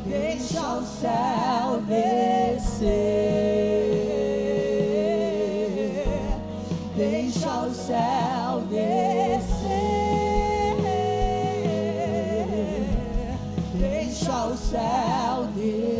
deixa o céu descer, deixa o céu descer, deixa o céu descer.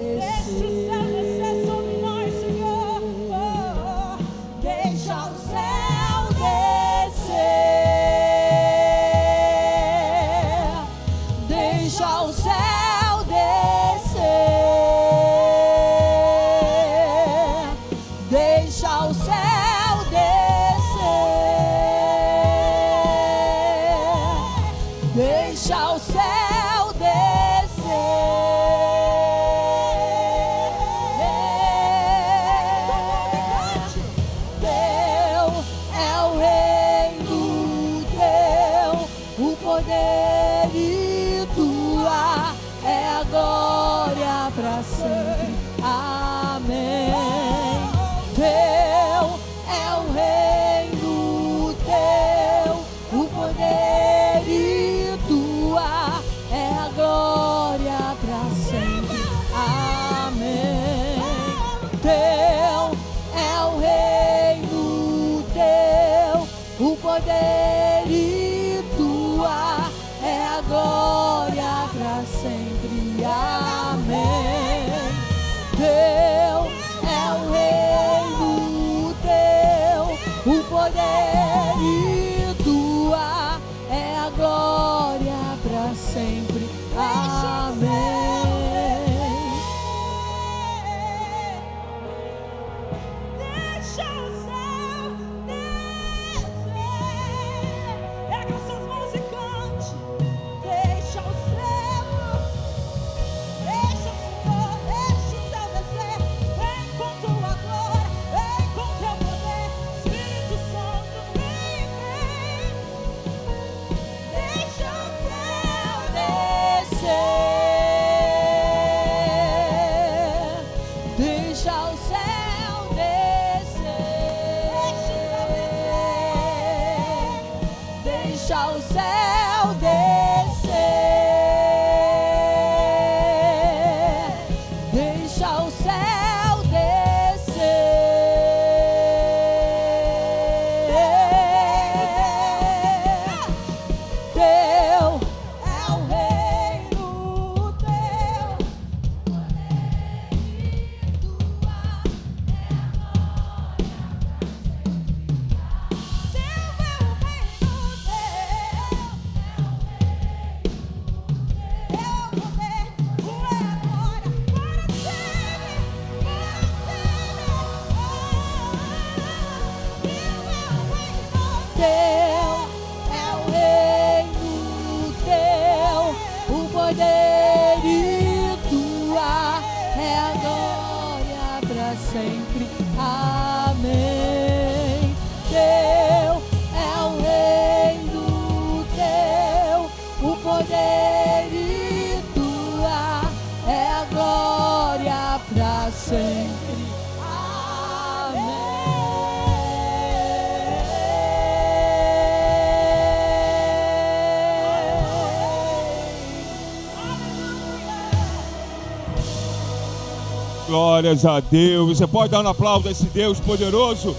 Glórias a Deus. Você pode dar um aplauso a esse Deus poderoso?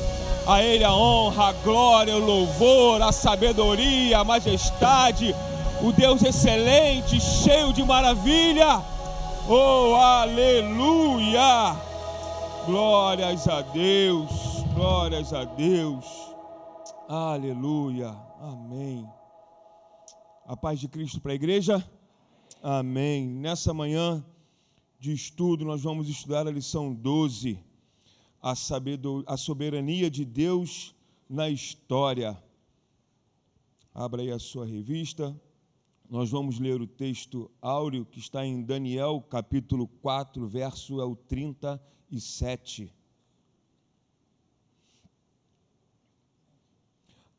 A Ele a honra, a glória, o louvor, a sabedoria, a majestade. O Deus excelente, cheio de maravilha. Oh, aleluia! Glórias a Deus, glórias a Deus. Aleluia, amém. A paz de Cristo para a igreja. Amém. Nessa manhã de estudo, nós vamos estudar a lição 12, a soberania de Deus na história. Abra aí a sua revista, nós vamos ler o texto áureo que está em Daniel, capítulo 4, verso 37.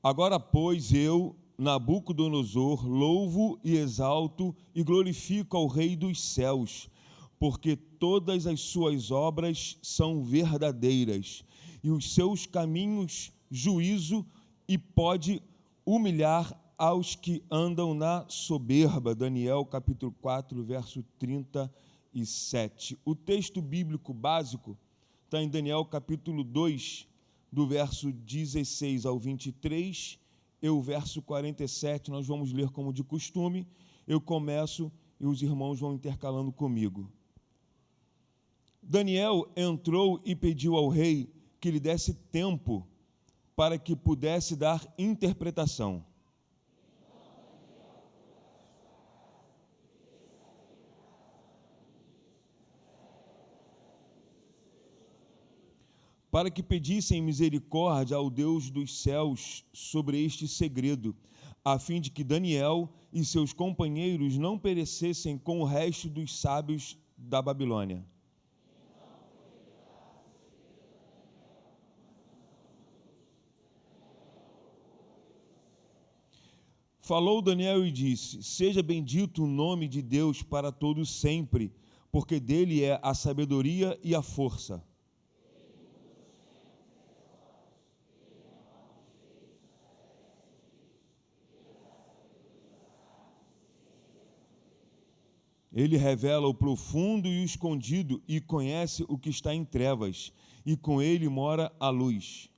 Agora, pois, eu, Nabucodonosor, louvo e exalto e glorifico ao Rei dos céus, porque todas as suas obras são verdadeiras, e os seus caminhos juízo, e pode humilhar aos que andam na soberba. Daniel capítulo 4, verso 37. e 7. O texto bíblico básico está em Daniel capítulo 2, do verso 16 ao 23, e o verso 47 nós vamos ler como de costume. Eu começo e os irmãos vão intercalando comigo. Daniel entrou e pediu ao rei que lhe desse tempo para que pudesse dar interpretação. Para que pedissem misericórdia ao Deus dos céus sobre este segredo, a fim de que Daniel e seus companheiros não perecessem com o resto dos sábios da Babilônia. Falou Daniel e disse: seja bendito o nome de Deus para todo sempre, porque dele é a sabedoria e a força. Ele revela o profundo e o escondido e conhece o que está em trevas, e com ele mora a luz.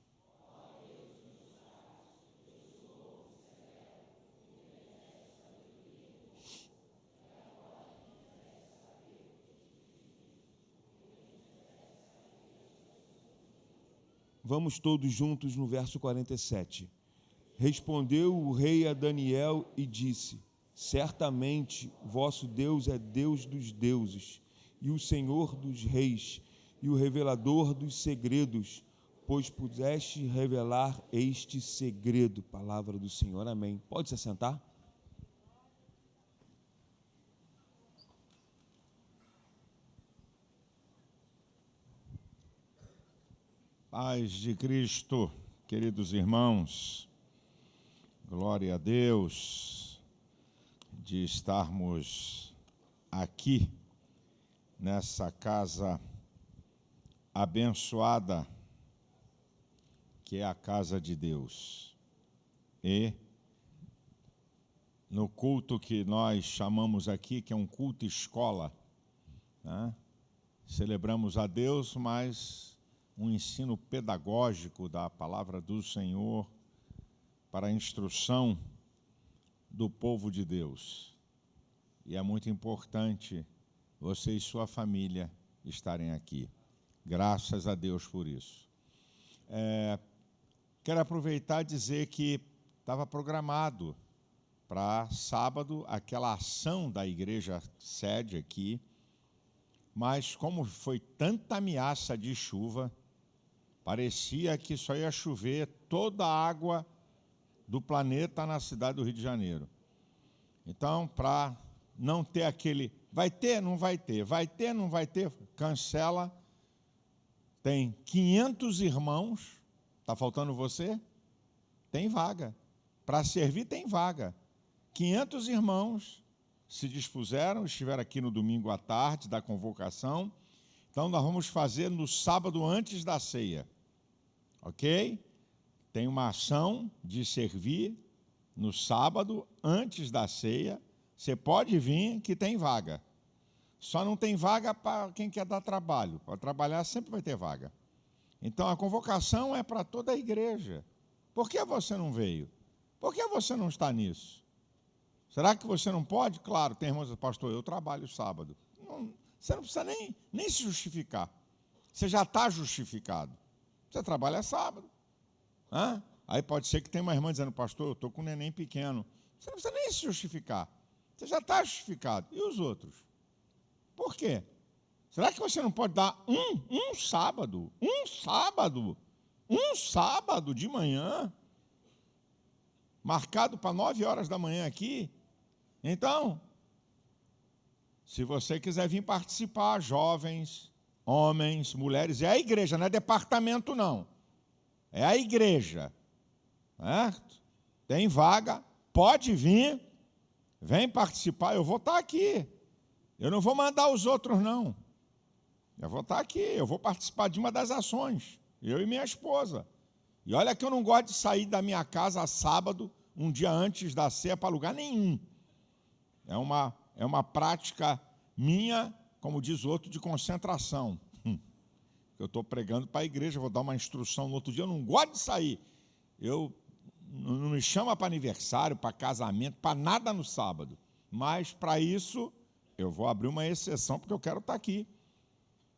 Vamos todos juntos no verso 47. Respondeu o rei a Daniel e disse: certamente vosso Deus é Deus dos deuses, e o Senhor dos reis, e o revelador dos segredos, pois pudeste revelar este segredo. Palavra do Senhor, amém. Pode se assentar? Paz de Cristo, queridos irmãos, glória a Deus de estarmos aqui nessa casa abençoada que é a casa de Deus. E no culto que nós chamamos aqui, que é um culto escola, né? Celebramos a Deus, mas um ensino pedagógico da palavra do Senhor para a instrução do povo de Deus. E é muito importante você e sua família estarem aqui. Graças a Deus por isso. Quero aproveitar e dizer que estava programado para sábado aquela ação da igreja sede aqui, mas como foi tanta ameaça de chuva, parecia que só ia chover toda a água do planeta na cidade do Rio de Janeiro. Então, para não ter aquele, vai ter, não vai ter, vai ter, não vai ter, cancela. Tem 500 irmãos, está faltando você? Tem vaga. Para servir tem vaga. 500 irmãos se dispuseram, estiveram aqui no domingo à tarde da convocação. Então, nós vamos fazer no sábado antes da ceia, ok? Tem uma ação de servir no sábado antes da ceia. Você pode vir que tem vaga. Só não tem vaga para quem quer dar trabalho. Para trabalhar sempre vai ter vaga. Então, a convocação é para toda a igreja. Por que você não veio? Por que você não está nisso? Será que você não pode? Claro, tem irmãos, pastor, eu trabalho sábado. Não, você não precisa nem se justificar. Você já está justificado. Você trabalha sábado. Aí pode ser que tenha uma irmã dizendo, pastor, eu estou com um neném pequeno. Você não precisa nem se justificar. Você já está justificado. E os outros? Por quê? Será que você não pode dar um sábado de manhã, marcado para 9 horas da manhã aqui? Então, se você quiser vir participar, jovens, homens, mulheres, é a igreja, não é departamento não, é a igreja, certo? Tem vaga, pode vir, vem participar, eu vou estar aqui, eu não vou mandar os outros não, eu vou estar aqui, eu vou participar de uma das ações, eu e minha esposa. E olha que eu não gosto de sair da minha casa sábado, um dia antes da ceia, para lugar nenhum. É uma prática minha como diz o outro, de concentração. Eu estou pregando para a igreja, vou dar uma instrução no outro dia, eu não gosto de sair. Eu não me chama para aniversário, para casamento, para nada no sábado. Mas, para isso, eu vou abrir uma exceção, porque eu quero estar aqui.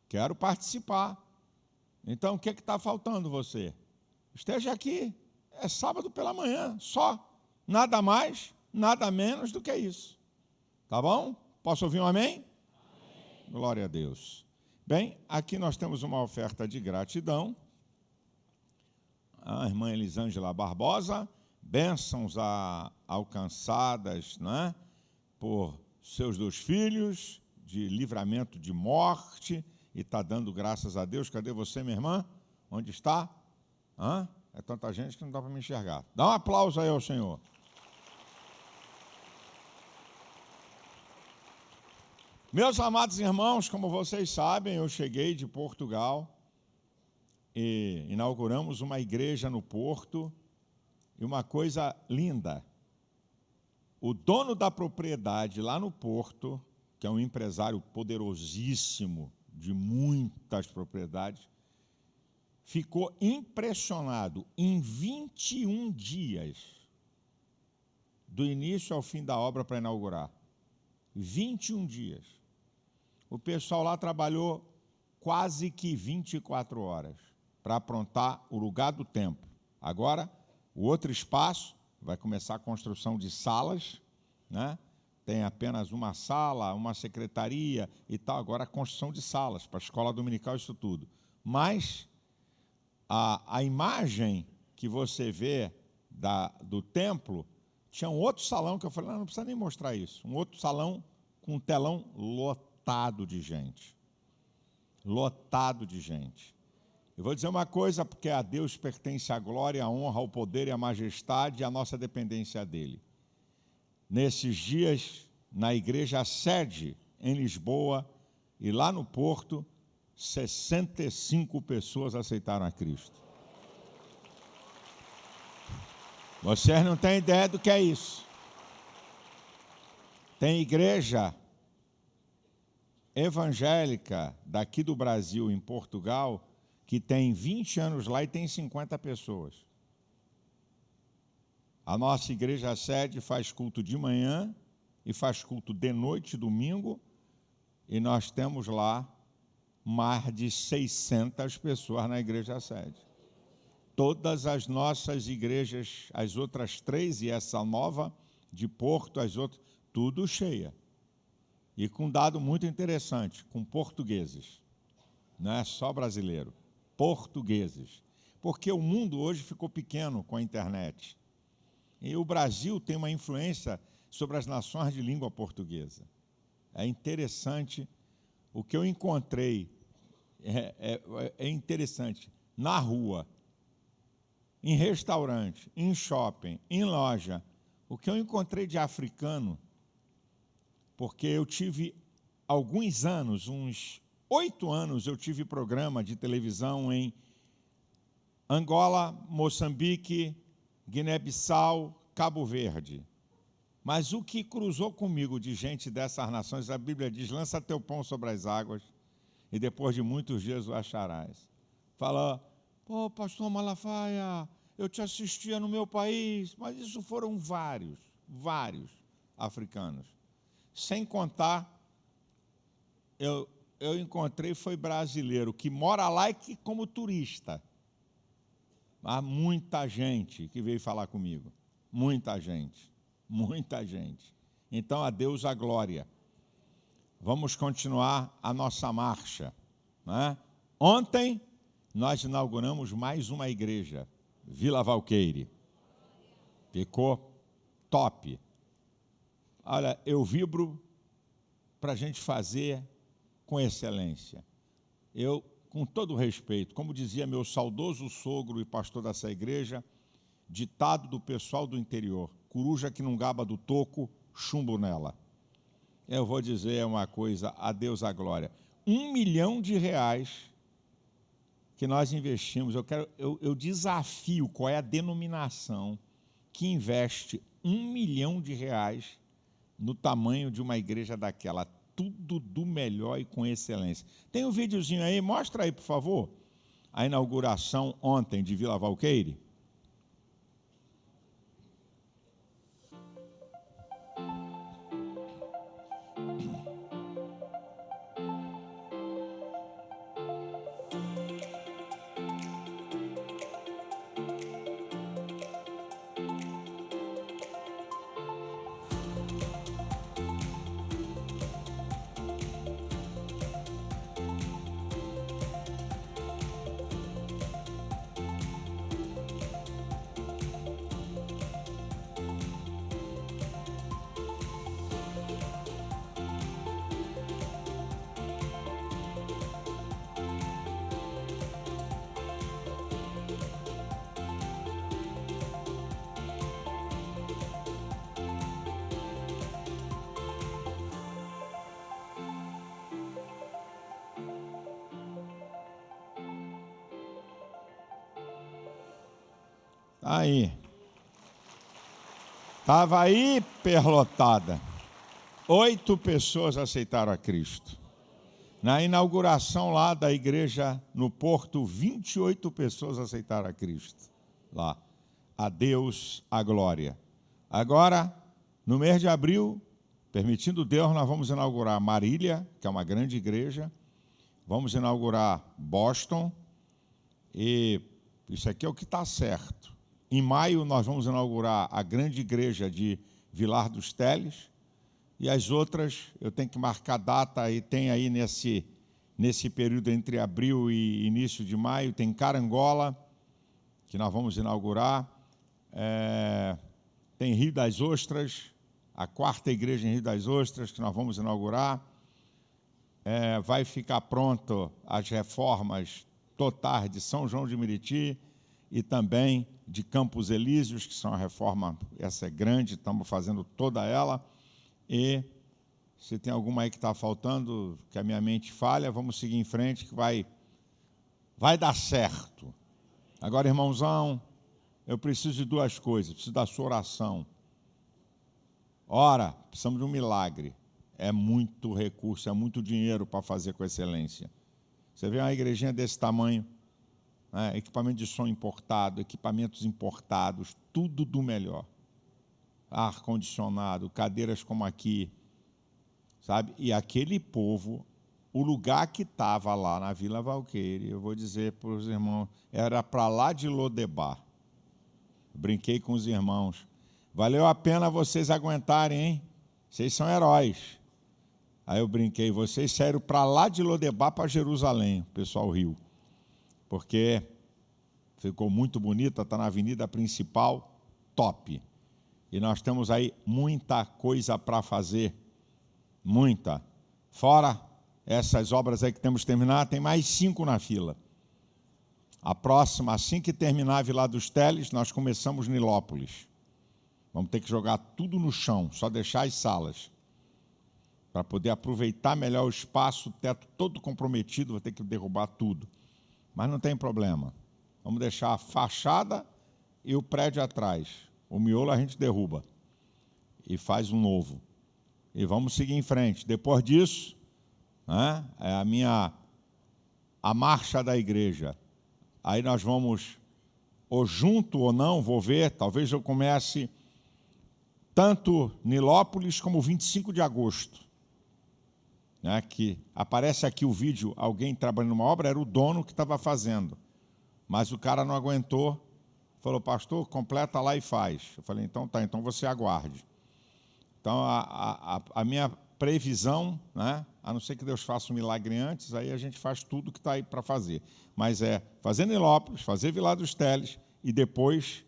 Quero participar. Então, o que está faltando você? Esteja aqui. É sábado pela manhã, só. Nada mais, nada menos do que isso. Tá bom? Posso ouvir um amém? Amém. Glória a Deus. Bem, aqui nós temos uma oferta de gratidão. A irmã Elisângela Barbosa, bênçãos alcançadas, né, por seus 2 filhos, de livramento de morte, e está dando graças a Deus. Cadê você, minha irmã? Onde está? É tanta gente que não dá para me enxergar. Dá um aplauso aí ao Senhor. Meus amados irmãos, como vocês sabem, eu cheguei de Portugal e inauguramos uma igreja no Porto, e uma coisa linda. O dono da propriedade lá no Porto, que é um empresário poderosíssimo, de muitas propriedades, ficou impressionado em 21 dias, do início ao fim da obra para inaugurar. 21 dias. O pessoal lá trabalhou quase que 24 horas para aprontar o lugar do templo. Agora, o outro espaço, vai começar a construção de salas, né? Tem apenas uma sala, uma secretaria e tal. Agora a construção de salas para a escola dominical, isso tudo. Mas a imagem que você vê do templo, tinha um outro salão que eu falei, não precisa nem mostrar isso. Um outro salão com um telão lotado de gente. Lotado de gente. Eu vou dizer uma coisa, porque a Deus pertence a glória, a honra, o poder e a majestade e a nossa dependência dele. Nesses dias, na igreja sede em Lisboa e lá no Porto, 65 pessoas aceitaram a Cristo. Vocês não têm ideia do que é isso. Tem igreja evangélica daqui do Brasil, em Portugal, que tem 20 anos lá e tem 50 pessoas. A nossa igreja sede faz culto de manhã e faz culto de noite, domingo, e nós temos lá mais de 600 pessoas na igreja sede. Todas as nossas igrejas, as outras 3 e essa nova de Porto, as outras, tudo cheia. E com um dado muito interessante, com portugueses. Não é só brasileiro, portugueses. Porque o mundo hoje ficou pequeno com a internet. E o Brasil tem uma influência sobre as nações de língua portuguesa. É interessante o que eu encontrei, é interessante, na rua, em restaurante, em shopping, em loja, o que eu encontrei de africano, porque eu tive alguns anos, uns 8 anos, eu tive programa de televisão em Angola, Moçambique, Guiné-Bissau, Cabo Verde. Mas o que cruzou comigo de gente dessas nações, a Bíblia diz, lança teu pão sobre as águas e depois de muitos dias o acharás. Fala, pô, pastor Malafaia, eu te assistia no meu país, mas isso foram vários africanos. Sem contar, eu encontrei, foi brasileiro, que mora lá e que como turista. Há muita gente que veio falar comigo. Muita gente. Então, a Deus a glória. Vamos continuar a nossa marcha, né? Ontem, nós inauguramos mais uma igreja, Vila Valqueire. Ficou top. Olha, eu vibro para a gente fazer com excelência. Eu, com todo respeito, como dizia meu saudoso sogro e pastor dessa igreja, ditado do pessoal do interior, coruja que não gaba do toco, chumbo nela. Eu vou dizer uma coisa, a Deus a glória. R$1 milhão que nós investimos, eu desafio qual é a denominação que investe R$1 milhão no tamanho de uma igreja daquela. tudo do melhor e com excelência. Tem um videozinho aí, mostra aí, por favor, a inauguração ontem de Vila Valqueire. Aí. Estava aí hiperlotada. 8 pessoas aceitaram a Cristo. Na inauguração lá da igreja no Porto, 28 pessoas aceitaram a Cristo. Lá. A Deus a glória. Agora, no mês de abril, permitindo Deus, nós vamos inaugurar Marília, que é uma grande igreja. Vamos inaugurar Boston. E isso aqui é o que está certo. Em maio, nós vamos inaugurar a grande igreja de Vilar dos Teles. E as outras, eu tenho que marcar data, e tem aí nesse período entre abril e início de maio, tem Carangola, que nós vamos inaugurar. Tem Rio das Ostras, a 4ª igreja em Rio das Ostras, que nós vamos inaugurar. Vai ficar pronto as reformas totais de São João de Meriti e também de Campos Elíseos, que são a reforma, essa é grande, estamos fazendo toda ela. E se tem alguma aí que está faltando, que a minha mente falha, vamos seguir em frente, que vai dar certo. Agora, irmãozão, eu preciso de 2 coisas, preciso da sua oração. Ora, precisamos de um milagre. É muito recurso, é muito dinheiro para fazer com excelência. Você vê uma igrejinha desse tamanho, né? Equipamento de som importado, equipamentos importados, tudo do melhor. Ar-condicionado, cadeiras como aqui, sabe? E aquele povo, o lugar que estava lá na Vila Valqueire, eu vou dizer para os irmãos, era para lá de Lodebar. Brinquei com os irmãos. Valeu a pena vocês aguentarem, hein? Vocês são heróis. Aí eu brinquei, vocês saíram para lá de Lodebar para Jerusalém, o pessoal riu. Porque ficou muito bonita, está na avenida principal, top. E nós temos aí muita coisa para fazer, muita. Fora essas obras aí que temos que terminar, tem mais 5 na fila. A próxima, assim que terminar a Vila dos Teles, nós começamos Nilópolis. Vamos ter que jogar tudo no chão, só deixar as salas. Para poder aproveitar melhor o espaço, o teto todo comprometido, vou ter que derrubar tudo. Mas não tem problema. Vamos deixar a fachada e o prédio atrás. O miolo a gente derruba e faz um novo. E vamos seguir em frente. Depois disso, né, é a marcha da igreja. Aí nós vamos, ou junto ou não, vou ver, talvez eu comece tanto Nilópolis como 25 de agosto. Né, que aparece aqui o vídeo, alguém trabalhando numa obra, era o dono que estava fazendo. Mas o cara não aguentou, falou, pastor, completa lá e faz. Eu falei, então tá, então você aguarde. Então a minha previsão, né, a não ser que Deus faça um milagre antes, aí a gente faz tudo que está aí para fazer. Mas é fazer Nilópolis, fazer Vilar dos Teles e depois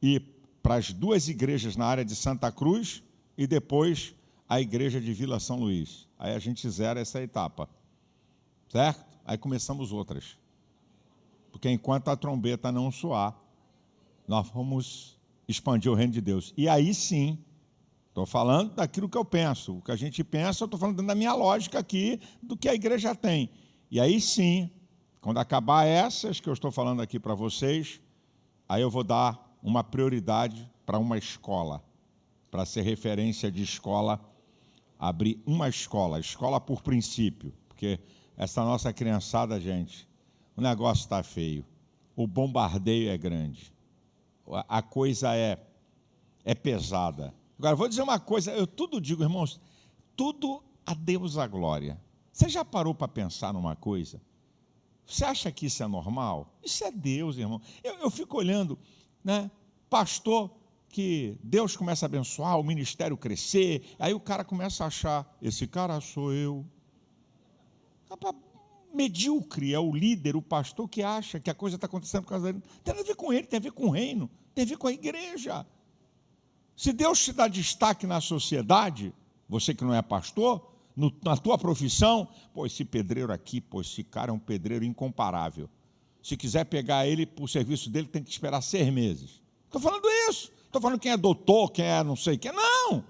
ir para as 2 igrejas na área de Santa Cruz e depois a igreja de Vila São Luís. Aí a gente zera essa etapa, certo? Aí começamos outras. Porque enquanto a trombeta não soar, nós vamos expandir o reino de Deus. E aí sim, estou falando daquilo que eu penso. O que a gente pensa, eu estou falando dentro da minha lógica aqui, do que a igreja tem. E aí sim, quando acabar essas que eu estou falando aqui para vocês, aí eu vou dar uma prioridade para uma escola, para ser referência de escola abrir uma escola, escola por princípio, porque essa nossa criançada, gente, o negócio está feio, o bombardeio é grande, a coisa é pesada. Agora, vou dizer uma coisa, eu tudo digo, irmãos, tudo a Deus a glória. Você já parou para pensar numa coisa? Você acha que isso é normal? Isso é Deus, irmão. Eu fico olhando, né? Pastor, que Deus começa a abençoar, o ministério crescer, aí o cara começa a achar, esse cara sou eu. Medíocre é o líder, o pastor que acha que a coisa está acontecendo por causa dele. Não tem nada a ver com ele, tem a ver com o reino, tem a ver com a igreja. Se Deus te dá destaque na sociedade, você que não é pastor, na tua profissão, pô, esse pedreiro aqui, pô, esse cara é um pedreiro incomparável. Se quiser pegar ele para o serviço dele, tem que esperar 6 meses. Estou falando isso. Estou falando quem é doutor, quem é não sei quem. Não,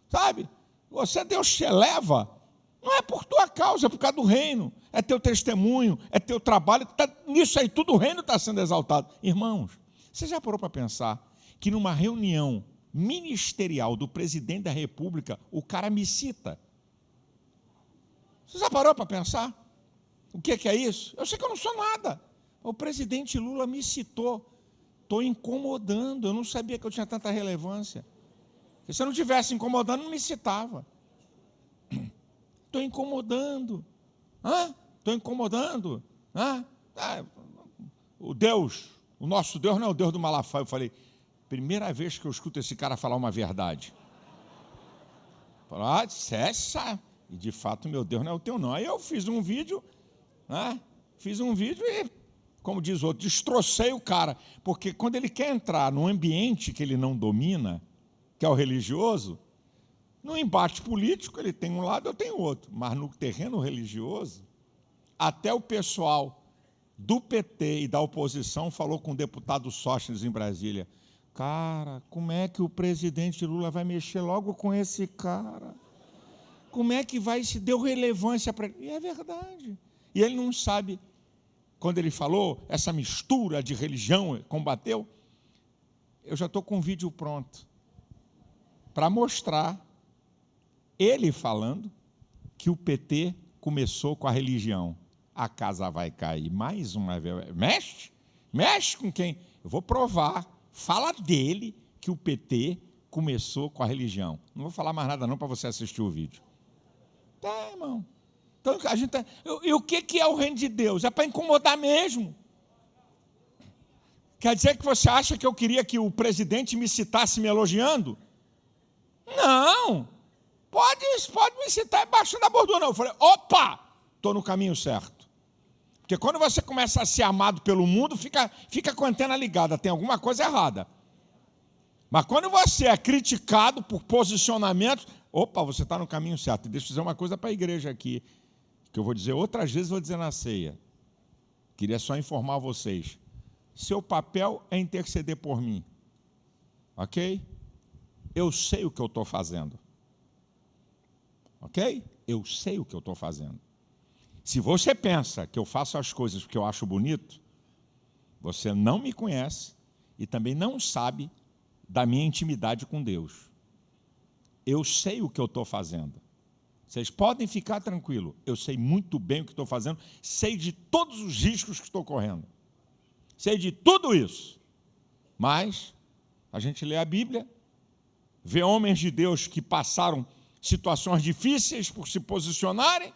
sabe? Você, Deus te eleva, não é por tua causa, é por causa do reino. É teu testemunho, é teu trabalho. Nisso aí tudo o reino está sendo exaltado. Irmãos, você já parou para pensar que numa reunião ministerial do presidente da República, o cara me cita? Você já parou para pensar? O que é isso? Eu sei que eu não sou nada. O presidente Lula me citou. Estou incomodando. Eu não sabia que eu tinha tanta relevância. Porque se eu não estivesse incomodando, não me citava. Estou incomodando. Estou incomodando. O Deus, o nosso Deus não é o Deus do Malafaia. Eu falei, primeira vez que eu escuto esse cara falar uma verdade. Falei, cessa. E de fato, meu Deus não é o teu não. Aí eu fiz um vídeo, e, como diz o outro, destrocei o cara. Porque quando ele quer entrar num ambiente que ele não domina, que é o religioso, no embate político ele tem um lado, eu tenho outro. Mas no terreno religioso, até o pessoal do PT e da oposição falou com o deputado Sóstenes em Brasília. Cara, como é que o presidente Lula vai mexer logo com esse cara? Como é que vai se deu relevância para ele? E é verdade. E ele não sabe, quando ele falou, essa mistura de religião combateu, eu já estou com um vídeo pronto para mostrar ele falando que o PT começou com a religião. A casa vai cair mais uma vez. Mexe com quem? Eu vou provar. Fala dele que o PT começou com a religião. Não vou falar mais nada não para você assistir o vídeo. Tá, irmão. Então, a gente e o que é o reino de Deus? É para incomodar mesmo. Quer dizer que você acha que eu queria que o presidente me citasse me elogiando? Não. Pode me citar embaixo da bordura. Eu falei, opa, estou no caminho certo. Porque quando você começa a ser amado pelo mundo, fica com a antena ligada, tem alguma coisa errada. Mas quando você é criticado por posicionamentos, opa, você está no caminho certo. E deixa eu dizer uma coisa para a igreja aqui, que eu vou dizer outras vezes, vou dizer na ceia. Queria só informar vocês. Seu papel é interceder por mim. Ok? Eu sei o que eu estou fazendo. Ok? Eu sei o que eu estou fazendo. Se você pensa que eu faço as coisas porque eu acho bonito, você não me conhece e também não sabe da minha intimidade com Deus. Eu sei o que eu estou fazendo. Vocês podem ficar tranquilos. Eu sei muito bem o que estou fazendo. Sei de todos os riscos que estou correndo. Sei de tudo isso. Mas a gente lê a Bíblia, vê homens de Deus que passaram situações difíceis por se posicionarem,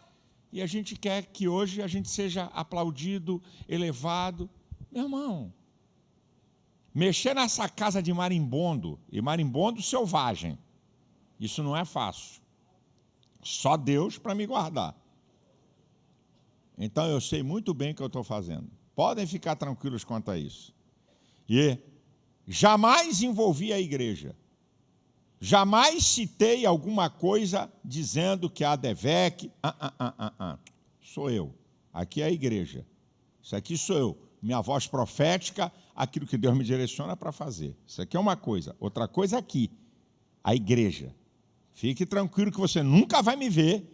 e a gente quer que hoje a gente seja aplaudido, elevado. Meu irmão, mexer nessa casa de marimbondo, e marimbondo selvagem, isso não é fácil. Só Deus para me guardar. Então eu sei muito bem o que eu estou fazendo. Podem ficar tranquilos quanto a isso. E jamais envolvi a igreja. Jamais citei alguma coisa dizendo que a ADVEC... Sou eu. Aqui é a igreja. Isso aqui sou eu. Minha voz profética, aquilo que Deus me direciona para fazer. Isso aqui é uma coisa. Outra coisa aqui, a igreja. Fique tranquilo que você nunca vai me ver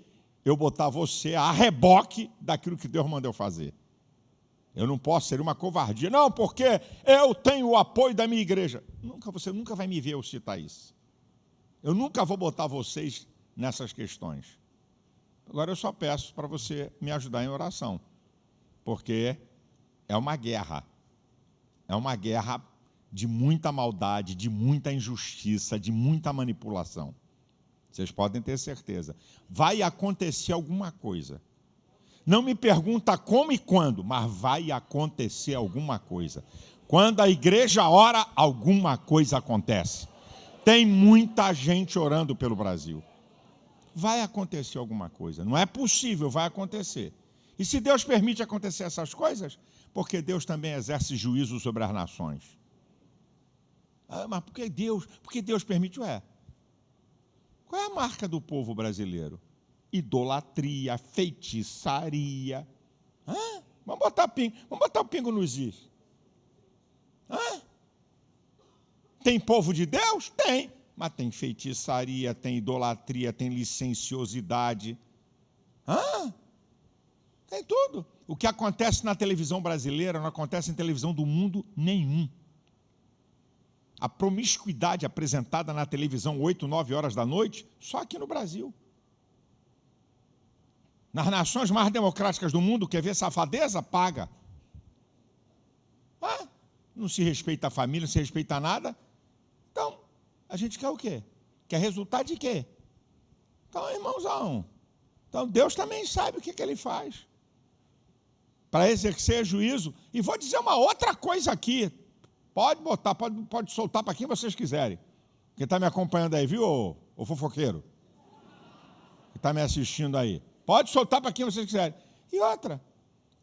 eu botar você a reboque daquilo que Deus mandou fazer. Eu não posso ser uma covardia. Não, porque eu tenho o apoio da minha igreja. Você nunca vai me ver eu citar isso. Eu nunca vou botar vocês nessas questões. Agora eu só peço para você me ajudar em oração, porque é uma guerra de muita maldade, de muita injustiça, de muita manipulação. Vocês podem ter certeza. Vai acontecer alguma coisa. Não me pergunta como e quando, mas vai acontecer alguma coisa. Quando a igreja ora, alguma coisa acontece. Tem muita gente orando pelo Brasil. Vai acontecer alguma coisa. Não é possível, vai acontecer. E se Deus permite acontecer essas coisas, porque Deus também exerce juízo sobre as nações. Mas por que Deus permite? Qual é a marca do povo brasileiro? Idolatria, feitiçaria. Vamos botar o pingo nos is. Tem povo de Deus? Tem. Mas tem feitiçaria, tem idolatria, tem licenciosidade. Tem tudo. O que acontece na televisão brasileira não acontece em televisão do mundo nenhum. A promiscuidade apresentada na televisão 8, 9 horas da noite, só aqui no Brasil. Nas nações mais democráticas do mundo, quer ver safadeza? Paga. Não se respeita a família, não se respeita nada. Então, a gente quer o quê? Quer resultado de quê? Então, irmãozão, Deus também sabe o que Ele faz para exercer juízo. E vou dizer uma outra coisa aqui. Pode botar, pode soltar para quem vocês quiserem. Quem está me acompanhando aí, viu, ô fofoqueiro? Que está me assistindo aí. Pode soltar para quem vocês quiserem. E outra,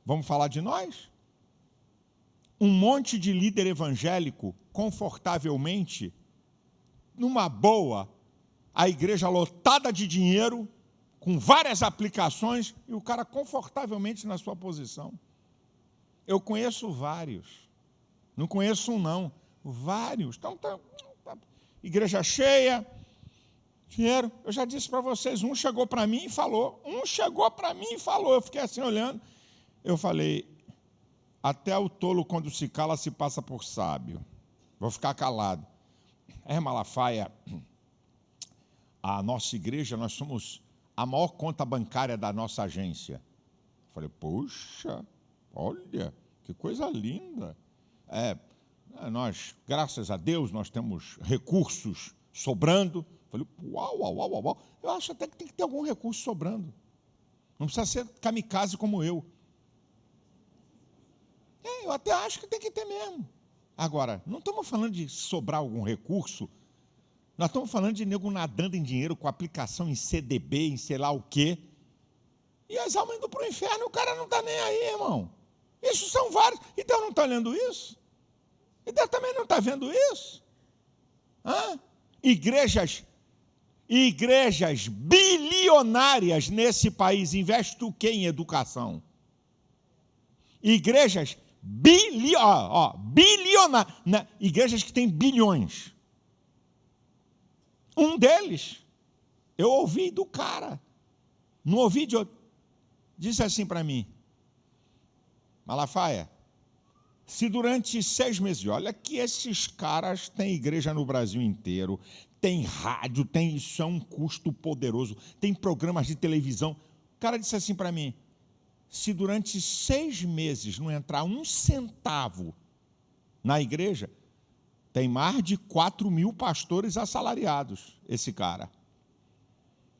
vamos falar de nós? Um monte de líder evangélico, confortavelmente, numa boa, a igreja lotada de dinheiro, com várias aplicações, e o cara confortavelmente na sua posição. Eu conheço vários. Não conheço um, não. Vários. Então, igreja cheia, dinheiro. Eu já disse para vocês, um chegou para mim e falou. Eu fiquei assim olhando. Eu falei, até o tolo, quando se cala, se passa por sábio. Vou ficar calado. Malafaia, a nossa igreja, nós somos a maior conta bancária da nossa agência. Eu falei, poxa, olha, que coisa linda. Nós, graças a Deus, nós temos recursos sobrando. Eu falei, uau. Eu acho até que tem que ter algum recurso sobrando. Não precisa ser kamikaze como eu. Eu até acho que tem que ter mesmo. Agora, não estamos falando de sobrar algum recurso, nós estamos falando de nego nadando em dinheiro com aplicação em CDB, em sei lá o quê, e as almas indo para o inferno, o cara não está nem aí, irmão. Isso são vários. E Deus não está olhando isso? E Deus também não está vendo isso? Igrejas bilionárias nesse país investem o quê em educação? Igrejas bilionárias, igrejas que têm bilhões. Um deles, eu ouvi do cara, não ouvi de outro, disse assim para mim, Malafaia, se durante 6 meses, olha que esses caras têm igreja no Brasil inteiro, tem rádio, isso é um custo poderoso, tem programas de televisão. O cara disse assim para mim, se durante 6 meses não entrar 1 centavo na igreja, tem mais de 4.000 pastores assalariados, esse cara.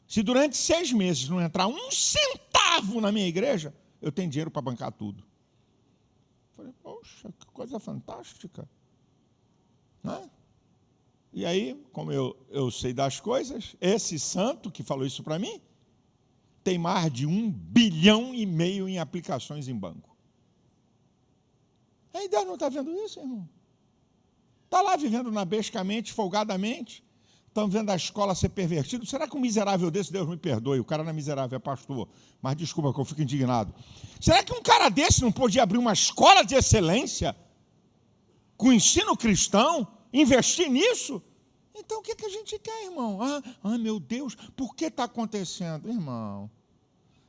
Se durante 6 meses não entrar 1 centavo na minha igreja, eu tenho dinheiro para bancar tudo. Falei, poxa, que coisa fantástica. E aí, como eu sei das coisas, esse santo que falou isso para mim, tem mais de 1,5 bilhão em aplicações em banco. Aí Deus não está vendo isso, irmão? Está lá vivendo nabescamente, folgadamente, estão vendo a escola ser pervertida. Será que um miserável desse, Deus me perdoe, o cara não é miserável, é pastor, mas desculpa que eu fico indignado. Será que um cara desse não podia abrir uma escola de excelência, com ensino cristão, investir nisso? Então o que a gente quer, irmão? Meu Deus, por que está acontecendo? Irmão,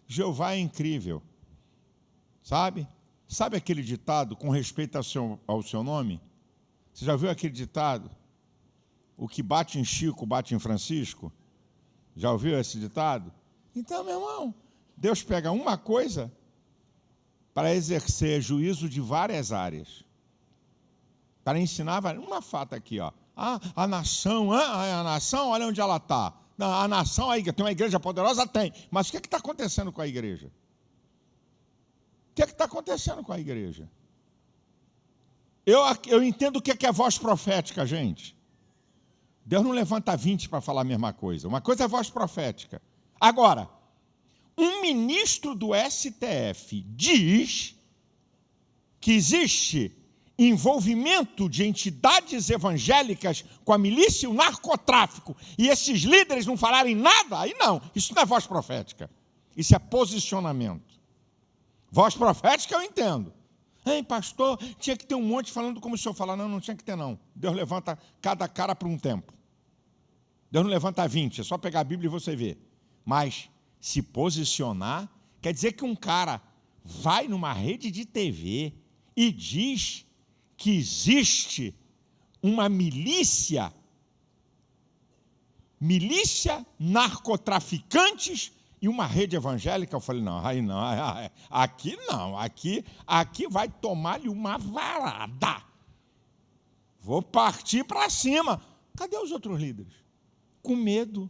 Jeová é incrível, sabe? Sabe aquele ditado, com respeito ao seu nome? Você já viu aquele ditado? O que bate em Chico, bate em Francisco? Já ouviu esse ditado? Então, meu irmão, Deus pega uma coisa para exercer juízo de várias áreas. Para ensinar, uma fata aqui, ó. A nação, olha onde ela está. A nação, tem uma igreja poderosa? Tem. Mas o que está acontecendo com a igreja? O que está acontecendo com a igreja? Eu entendo o que é voz profética, gente. Deus não levanta 20 para falar a mesma coisa. Uma coisa é voz profética. Agora, um ministro do STF diz que existe envolvimento de entidades evangélicas com a milícia e o narcotráfico, e esses líderes não falarem nada, aí não, isso não é voz profética, isso é posicionamento. Voz profética eu entendo. Ei, pastor, tinha que ter um monte falando como o senhor fala. Não tinha que ter não. Deus levanta cada cara por um tempo. Deus não levanta 20, é só pegar a Bíblia e você ver. Mas se posicionar, quer dizer que um cara vai numa rede de TV e diz que existe uma milícia narcotraficantes e uma rede evangélica. Eu falei, aqui vai tomar-lhe uma varada. Vou partir para cima. Cadê os outros líderes? Com medo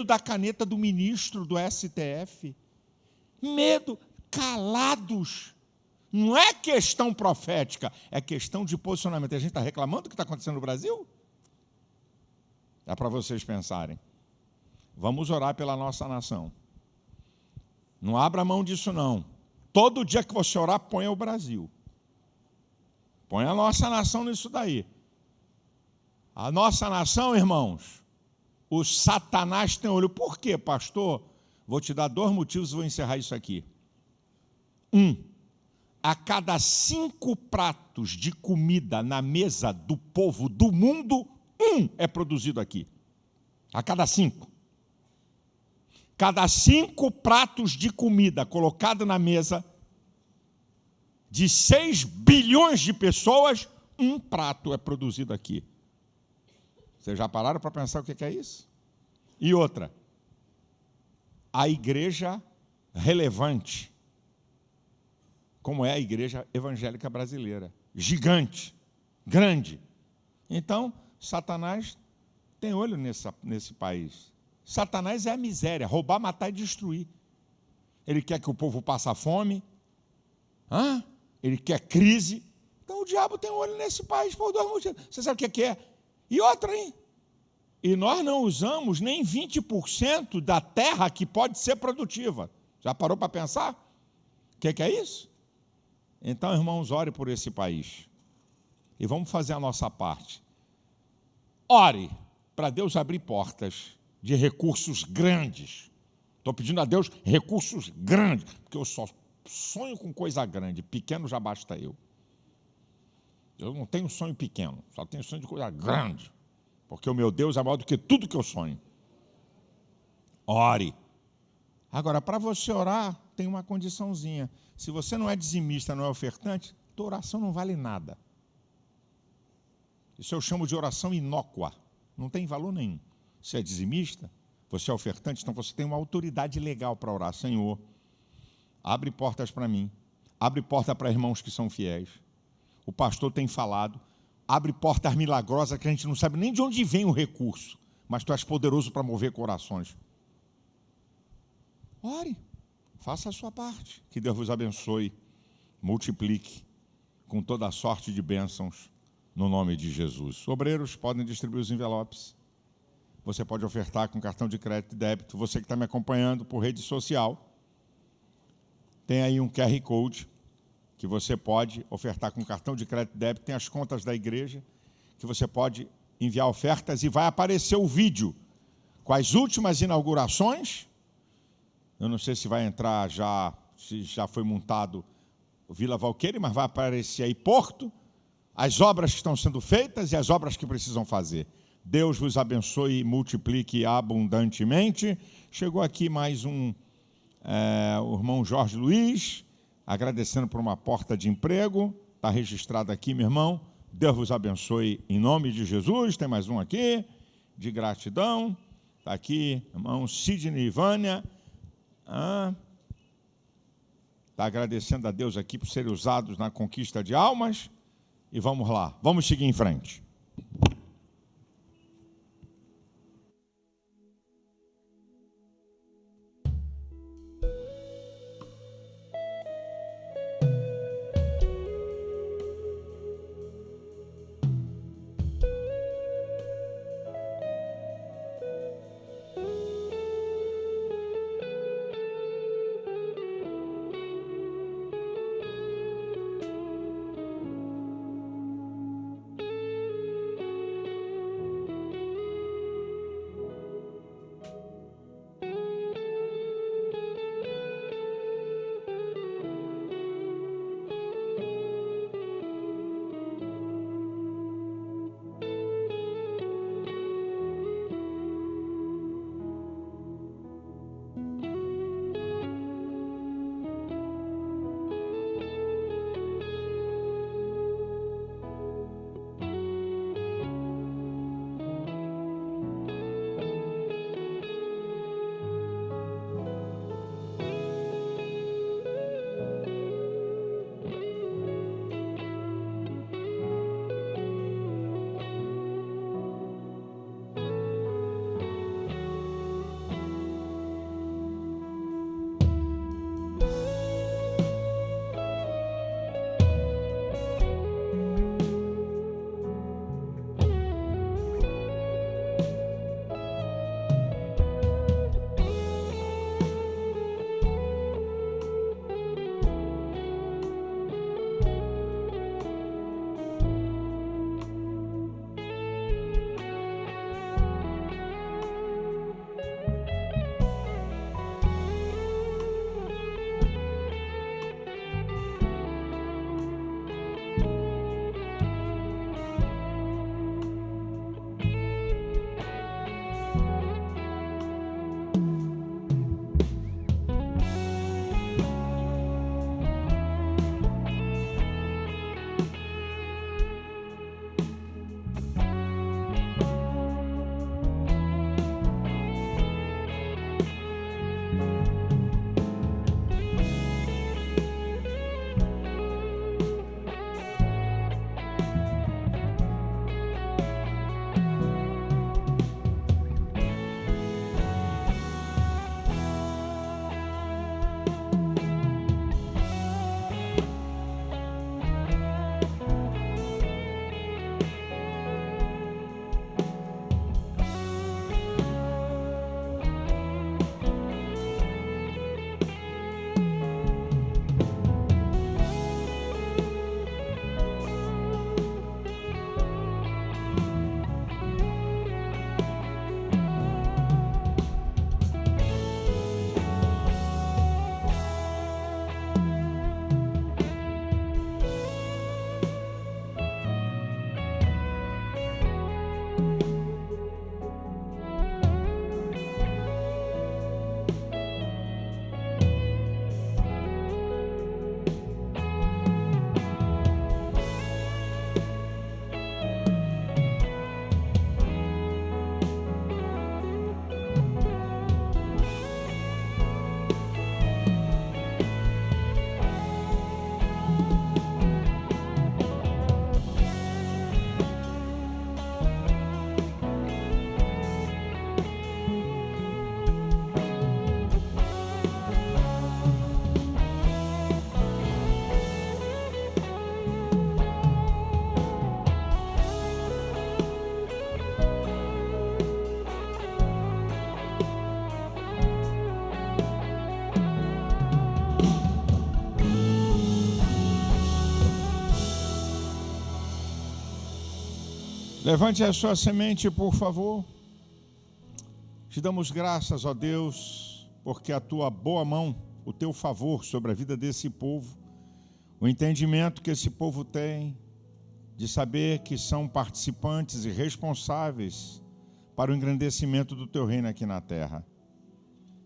da caneta do ministro do STF, medo, calados. Não é questão profética, é questão de posicionamento. A gente está reclamando do que está acontecendo no Brasil? É para vocês pensarem. Vamos orar pela nossa nação. Não abra mão disso, não. Todo dia que você orar, ponha o Brasil. Põe a nossa nação nisso daí. A nossa nação, irmãos, o Satanás tem olho. Por quê, pastor? Vou te dar 2 motivos e vou encerrar isso aqui. 1. A cada 5 pratos de comida na mesa do povo do mundo, 1 é produzido aqui. A cada 5. Cada 5 pratos de comida colocado na mesa de 6 bilhões de pessoas, 1 prato é produzido aqui. Vocês já pararam para pensar o que é isso? E outra, a igreja relevante, como é a igreja evangélica brasileira, gigante, grande. Então, Satanás tem olho nesse país. Satanás é a miséria, roubar, matar e destruir. Ele quer que o povo passe fome, ele quer crise. Então o diabo tem olho nesse país por 2 motivos. Você sabe o que é? E outra, hein? E nós não usamos nem 20% da terra que pode ser produtiva. Já parou para pensar? O que é isso? Então, irmãos, ore por esse país. E vamos fazer a nossa parte. Ore para Deus abrir portas de recursos grandes. Estou pedindo a Deus recursos grandes, porque eu só sonho com coisa grande. Pequeno já basta eu. Eu não tenho sonho pequeno, só tenho sonho de coisa grande. Porque o meu Deus é maior do que tudo que eu sonho. Ore. Agora, para você orar, tem uma condiçãozinha. Se você não é dizimista, não é ofertante, tua oração não vale nada. Isso eu chamo de oração inócua. Não tem valor nenhum. Você é dizimista, você é ofertante, então você tem uma autoridade legal para orar. Senhor, abre portas para mim. Abre porta para irmãos que são fiéis. O pastor tem falado. Abre portas milagrosas que a gente não sabe nem de onde vem o recurso. Mas tu és poderoso para mover corações. Ore. Faça a sua parte. Que Deus vos abençoe. Multiplique com toda a sorte de bênçãos no nome de Jesus. Obreiros podem distribuir os envelopes. Você pode ofertar com cartão de crédito e débito. Você que está me acompanhando por rede social, tem aí um QR Code que você pode ofertar com cartão de crédito e débito. Tem as contas da igreja que você pode enviar ofertas e vai aparecer o vídeo com as últimas inaugurações. Eu não sei se vai entrar já, se já foi montado o Vila Valqueire, mas vai aparecer aí Porto, as obras que estão sendo feitas e as obras que precisam fazer. Deus vos abençoe e multiplique abundantemente. Chegou aqui mais o irmão Jorge Luiz, agradecendo por uma porta de emprego. Está registrado aqui, meu irmão. Deus vos abençoe em nome de Jesus. Tem mais um aqui, de gratidão. Está aqui, irmão Sidney e Vânia. Está agradecendo a Deus aqui por serem usados na conquista de almas. E vamos lá, vamos seguir em frente. Levante a sua semente, por favor. Te damos graças, ó Deus, porque a tua boa mão, o teu favor sobre a vida desse povo, o entendimento que esse povo tem de saber que são participantes e responsáveis para o engrandecimento do teu reino aqui na terra.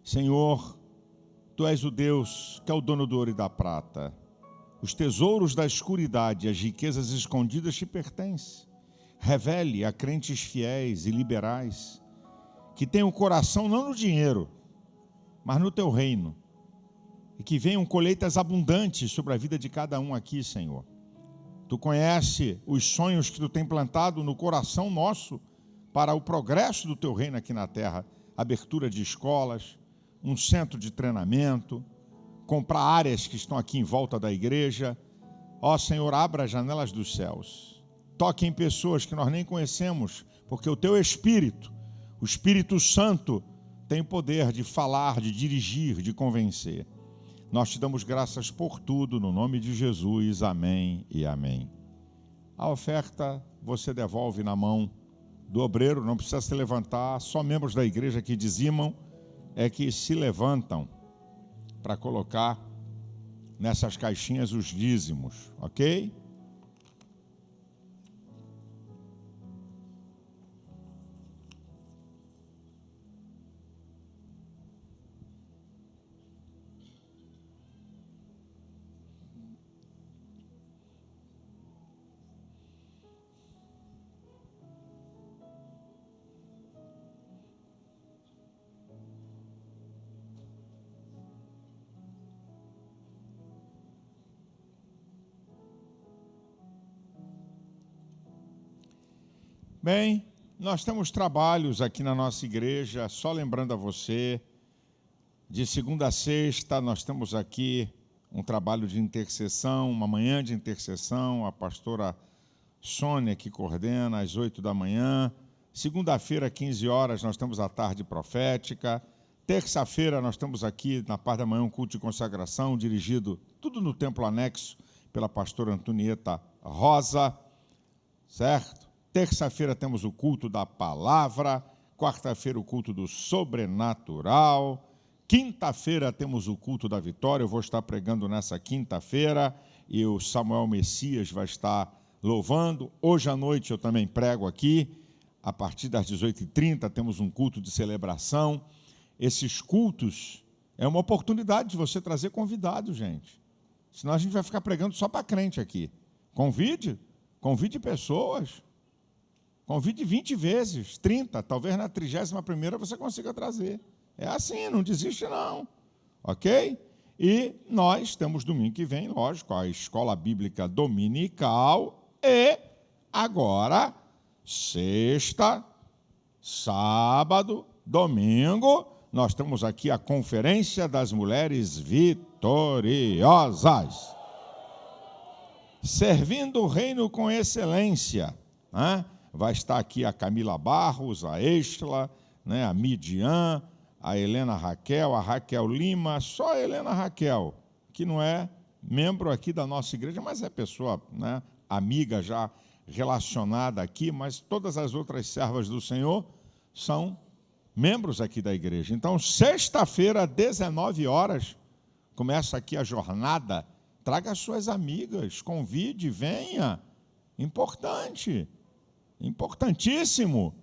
Senhor, tu és o Deus que é o dono do ouro e da prata. Os tesouros da escuridade e as riquezas escondidas te pertencem. Revele a crentes fiéis e liberais que tenham o coração não no dinheiro, mas no teu reino. E que venham colheitas abundantes sobre a vida de cada um aqui, Senhor. Tu conhece os sonhos que tu tem plantado no coração nosso para o progresso do teu reino aqui na terra. Abertura de escolas, um centro de treinamento, comprar áreas que estão aqui em volta da igreja. Ó Senhor, abra as janelas dos céus. Toque em pessoas que nós nem conhecemos, porque o teu Espírito, o Espírito Santo, tem o poder de falar, de dirigir, de convencer. Nós te damos graças por tudo, no nome de Jesus, amém e amém. A oferta você devolve na mão do obreiro, não precisa se levantar, só membros da igreja que dizimam é que se levantam para colocar nessas caixinhas os dízimos, ok? Bem, nós temos trabalhos aqui na nossa igreja, só lembrando a você, de segunda a sexta nós temos aqui um trabalho de intercessão, uma manhã de intercessão, a pastora Sônia que coordena às 8 da manhã. Segunda-feira, 15 horas, nós temos a tarde profética. Terça-feira nós temos aqui, na parte da manhã, um culto de consagração, dirigido tudo no templo anexo pela pastora Antonieta Rosa, certo? Terça-feira temos o culto da palavra, quarta-feira o culto do sobrenatural, quinta-feira temos o culto da vitória, eu vou estar pregando nessa quinta-feira, e o Samuel Messias vai estar louvando. Hoje à noite eu também prego aqui, a partir das 18h30 temos um culto de celebração. Esses cultos é uma oportunidade de você trazer convidados, gente. Senão a gente vai ficar pregando só para crente aqui. Convide pessoas. Convide 20 vezes, 30, talvez na 31ª você consiga trazer. É assim, não desiste não, ok? E nós temos domingo que vem, lógico, a escola bíblica dominical e agora, sexta, sábado, domingo, nós temos aqui a Conferência das Mulheres Vitoriosas. Servindo o reino com excelência, né? Vai estar aqui a Camila Barros, a Estla, né, a Midian, a Helena Raquel, a Raquel Lima, só a Helena Raquel, que não é membro aqui da nossa igreja, mas é pessoa, né, amiga já relacionada aqui, mas todas as outras servas do Senhor são membros aqui da igreja. Então, sexta-feira, 19 horas, começa aqui a jornada. Traga as suas amigas, convide, venha. Importantíssimo,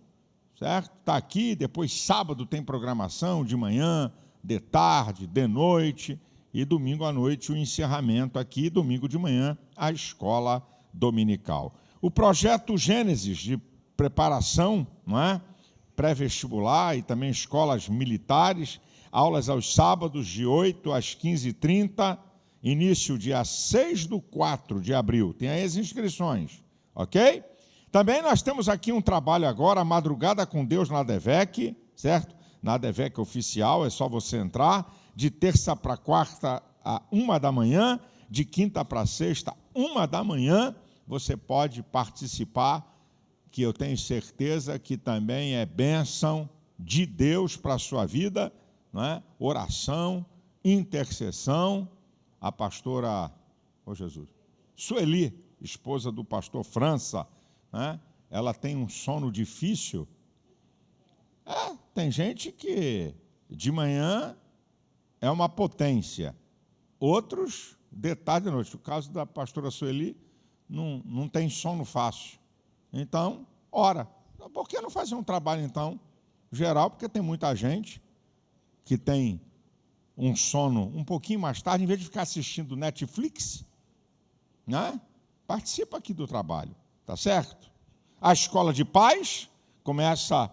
certo? Está aqui, depois sábado tem programação de manhã, de tarde, de noite, e domingo à noite o encerramento aqui, domingo de manhã, a escola dominical. O projeto Gênesis, de preparação, não é? Pré-vestibular e também escolas militares, aulas aos sábados de 8 às 15h30, início dia 6/4 de abril, tem aí as inscrições, ok? Também nós temos aqui um trabalho agora, a Madrugada com Deus na ADVEC, certo? Na ADVEC oficial, é só você entrar, de terça para quarta, a 1 da manhã, de quinta para sexta, 1 da manhã, você pode participar, que eu tenho certeza que também é bênção de Deus para a sua vida, não é? Oração, intercessão. A pastora, Sueli, esposa do pastor França, né? Ela tem um sono difícil. Tem gente que de manhã é uma potência, outros de tarde e de noite. O caso da pastora Sueli não tem sono fácil. Então, ora. Por que não fazer um trabalho, então, geral? Porque tem muita gente que tem um sono um pouquinho mais tarde, em vez de ficar assistindo Netflix, né? Participa aqui do trabalho, tá certo? A escola de paz começa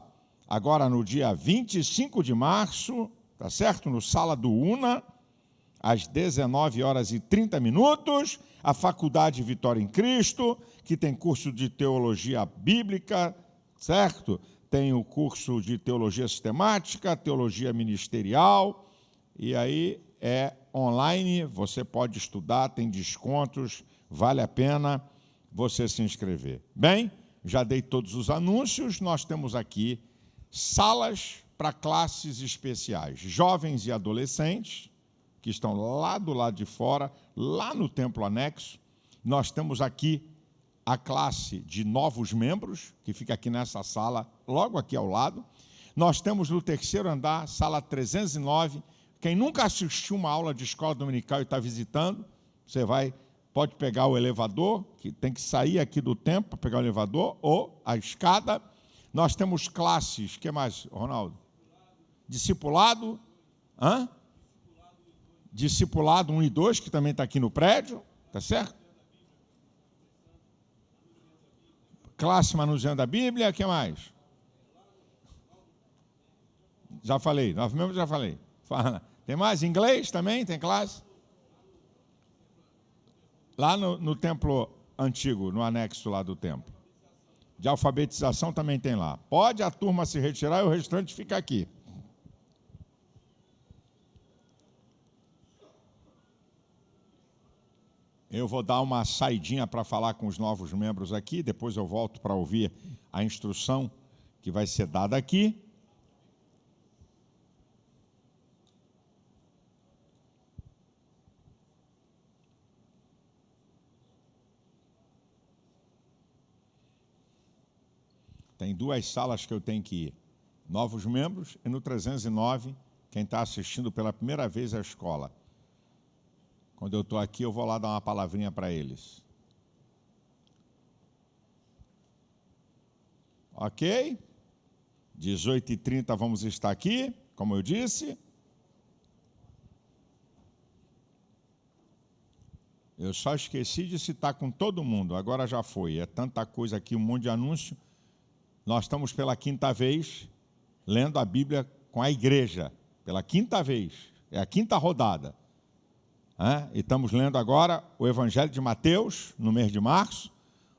agora no dia 25 de março, tá certo? No Sala do Una, às 19h30, a Faculdade Vitória em Cristo, que tem curso de teologia bíblica, certo? Tem o curso de teologia sistemática, teologia ministerial, e aí é online, você pode estudar, tem descontos, vale a pena você se inscrever. Bem, já dei todos os anúncios, nós temos aqui salas para classes especiais, jovens e adolescentes, que estão lá do lado de fora, lá no templo anexo. Nós temos aqui a classe de novos membros, que fica aqui nessa sala, logo aqui ao lado. Nós temos no terceiro andar, sala 309. Quem nunca assistiu uma aula de escola dominical e está visitando, pode pegar o elevador, que tem que sair aqui do templo para pegar o elevador, ou a escada. Nós temos classes, o que mais, Ronaldo? Discipulado. Discipulado 1 e 2, que também está aqui no prédio, tá certo? Classe manuseando a Bíblia, o que mais? Já falei, nós mesmos já falei. Tem mais? Inglês também, tem classe? Lá no templo antigo, no anexo lá do templo. De alfabetização também tem lá. Pode a turma se retirar e o restante fica aqui. Eu vou dar uma saidinha para falar com os novos membros aqui, depois eu volto para ouvir a instrução que vai ser dada aqui. Tem 2 salas que eu tenho que ir. Novos membros e no 309, quem está assistindo pela primeira vez à escola. Quando eu estou aqui, eu vou lá dar uma palavrinha para eles. Ok? 18h30 vamos estar aqui, como eu disse. Eu só esqueci de citar com todo mundo, agora já foi. É tanta coisa aqui, um monte de anúncio. Nós estamos pela 5ª vez lendo a Bíblia com a igreja. Pela 5ª vez. É a 5ª rodada. E estamos lendo agora o Evangelho de Mateus, no mês de março.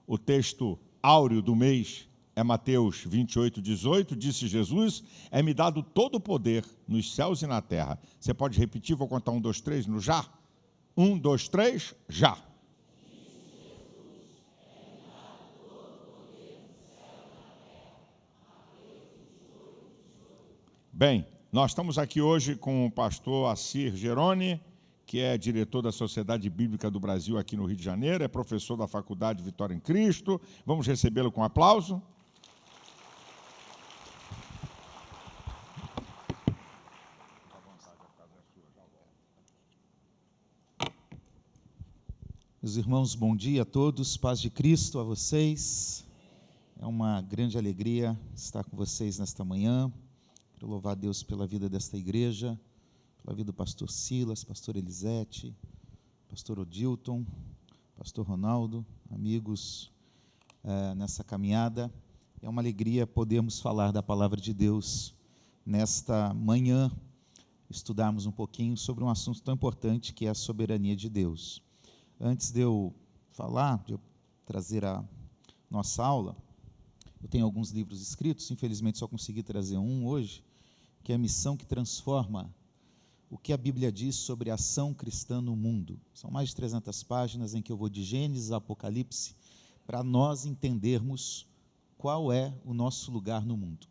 O texto áureo do mês é Mateus 28:18. Disse Jesus: é-me dado todo o poder nos céus e na terra. Você pode repetir? Vou contar 1, 2, 3 no já. 1, 2, 3, já. Bem, nós estamos aqui hoje com o pastor Assir Geroni, que é diretor da Sociedade Bíblica do Brasil aqui no Rio de Janeiro, é professor da Faculdade Vitória em Cristo. Vamos recebê-lo com aplauso. Meus irmãos, bom dia a todos, paz de Cristo a vocês. É uma grande alegria estar com vocês nesta manhã. Quero louvar a Deus pela vida desta igreja, pela vida do pastor Silas, pastor Elisete, pastor Odilton, pastor Ronaldo, amigos nessa caminhada. É uma alegria podermos falar da palavra de Deus nesta manhã, estudarmos um pouquinho sobre um assunto tão importante que é a soberania de Deus. Antes de eu falar, de eu trazer a nossa aula, eu tenho alguns livros escritos, infelizmente só consegui trazer um hoje, que é a Missão que Transforma, o que a Bíblia diz sobre a ação cristã no mundo. São mais de 300 páginas em que eu vou de Gênesis a Apocalipse, para nós entendermos qual é o nosso lugar no mundo.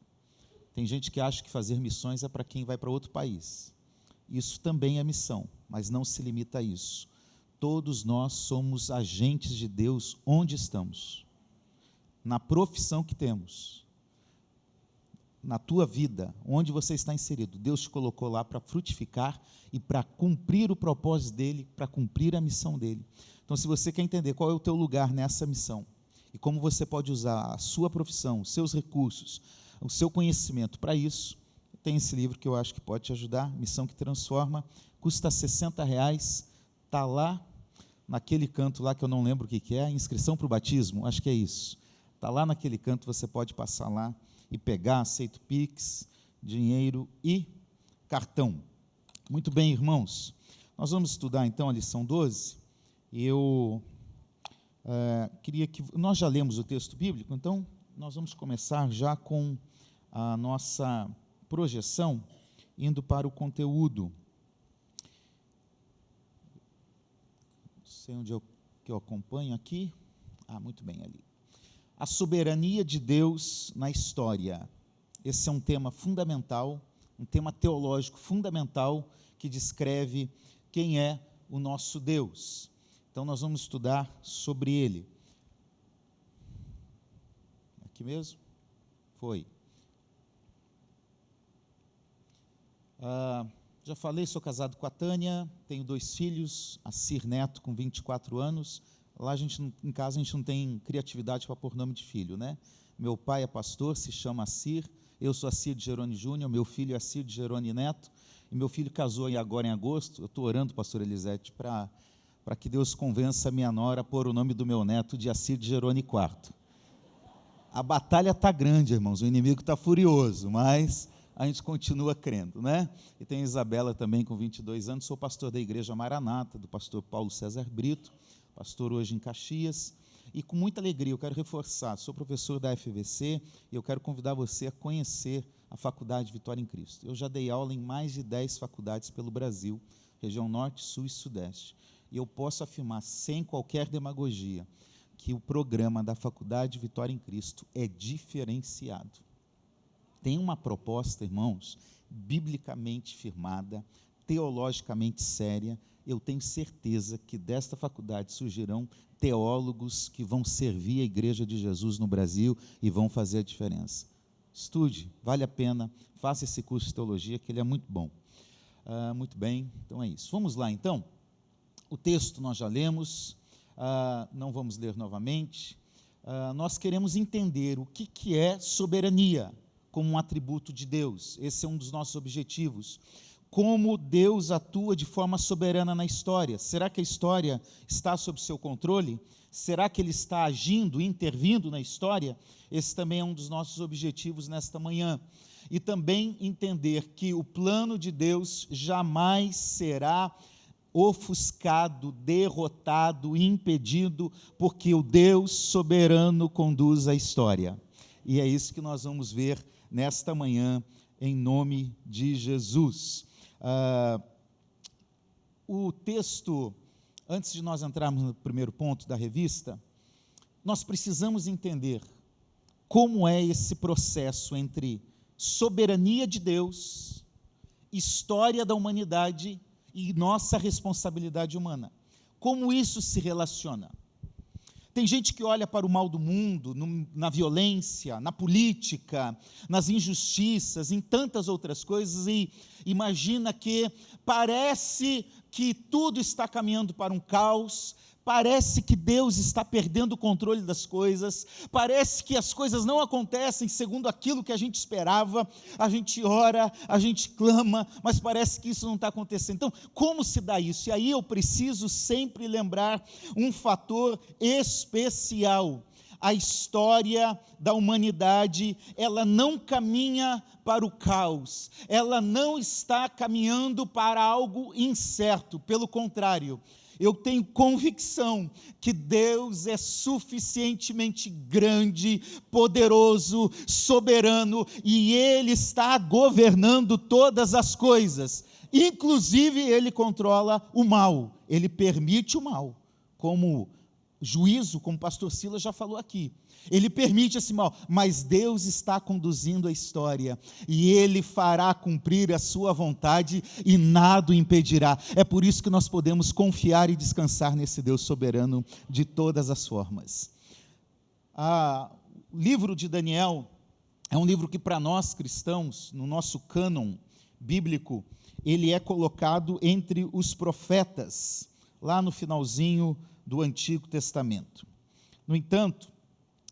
Tem gente que acha que fazer missões é para quem vai para outro país. Isso também é missão, mas não se limita a isso. Todos nós somos agentes de Deus onde estamos, na profissão que temos, na tua vida, onde você está inserido. Deus te colocou lá para frutificar e para cumprir o propósito dEle, para cumprir a missão dEle. Então, se você quer entender qual é o teu lugar nessa missão e como você pode usar a sua profissão, os seus recursos, o seu conhecimento para isso, tem esse livro que eu acho que pode te ajudar, Missão que Transforma, custa R$60, está lá naquele canto lá que eu não lembro o que é, inscrição para o batismo, acho que é isso. Está lá naquele canto, você pode passar lá e pegar, aceito Pix, dinheiro e cartão. Muito bem, irmãos, nós vamos estudar então a lição 12. Eu queria que... Nós já lemos o texto bíblico, então nós vamos começar já com a nossa projeção, indo para o conteúdo. Não sei onde que eu acompanho aqui. Muito bem, ali. A soberania de Deus na história. Esse é um tema fundamental, um tema teológico fundamental, que descreve quem é o nosso Deus. Então, nós vamos estudar sobre ele. Aqui mesmo? Foi. Já falei, sou casado com a Tânia, tenho 2 filhos, Assir Neto, com 24 anos. Lá em casa a gente não tem criatividade para pôr nome de filho, né? Meu pai é pastor, se chama Assir, eu sou Assir de Geroni Júnior, meu filho é Assir de Geroni Neto, e meu filho casou agora em agosto. Eu estou orando, pastor Elisete, para que Deus convença a minha nora a pôr o nome do meu neto de Assir de Geroni IV. A batalha está grande, irmãos, o inimigo está furioso, mas a gente continua crendo, né? E tem a Isabela também, com 22 anos, sou pastor da Igreja Maranata, do pastor Paulo César Brito, pastor hoje em Caxias, e com muita alegria eu quero reforçar, sou professor da FVC, e eu quero convidar você a conhecer a Faculdade Vitória em Cristo. Eu já dei aula em mais de 10 faculdades pelo Brasil, região Norte, Sul e Sudeste, e eu posso afirmar, sem qualquer demagogia, que o programa da Faculdade Vitória em Cristo é diferenciado. Tem uma proposta, irmãos, biblicamente firmada, teologicamente séria. Eu tenho certeza que desta faculdade surgirão teólogos que vão servir a Igreja de Jesus no Brasil e vão fazer a diferença. Estude, vale a pena, faça esse curso de teologia, que ele é muito bom. Muito bem, então é isso. Vamos lá, então. O texto nós já lemos, não vamos ler novamente. Nós queremos entender o que é soberania como um atributo de Deus. Esse é um dos nossos objetivos. Como Deus atua de forma soberana na história. Será que a história está sob seu controle? Será que Ele está agindo, intervindo na história? Esse também é um dos nossos objetivos nesta manhã. E também entender que o plano de Deus jamais será ofuscado, derrotado, impedido, porque o Deus soberano conduz a história. E é isso que nós vamos ver nesta manhã, em nome de Jesus. O texto, antes de nós entrarmos no primeiro ponto da revista, nós precisamos entender como é esse processo entre soberania de Deus, história da humanidade e nossa responsabilidade humana. Como isso se relaciona? Tem gente que olha para o mal do mundo, na violência, na política, nas injustiças, em tantas outras coisas, e imagina que parece que tudo está caminhando para um caos, parece que Deus está perdendo o controle das coisas, parece que as coisas não acontecem segundo aquilo que a gente esperava, a gente ora, a gente clama, mas parece que isso não está acontecendo. Então, como se dá isso? E aí eu preciso sempre lembrar um fator especial. A história da humanidade, ela não caminha para o caos, ela não está caminhando para algo incerto, pelo contrário, eu tenho convicção que Deus é suficientemente grande, poderoso, soberano, e Ele está governando todas as coisas, inclusive Ele controla o mal, Ele permite o mal, como juízo, como o pastor Silas já falou aqui, Ele permite esse mal, mas Deus está conduzindo a história, e Ele fará cumprir a sua vontade, e nada o impedirá. É por isso que nós podemos confiar e descansar nesse Deus soberano de todas as formas. O livro de Daniel é um livro que, para nós cristãos, no nosso cânon bíblico, ele é colocado entre os profetas, lá no finalzinho do Antigo Testamento. No entanto,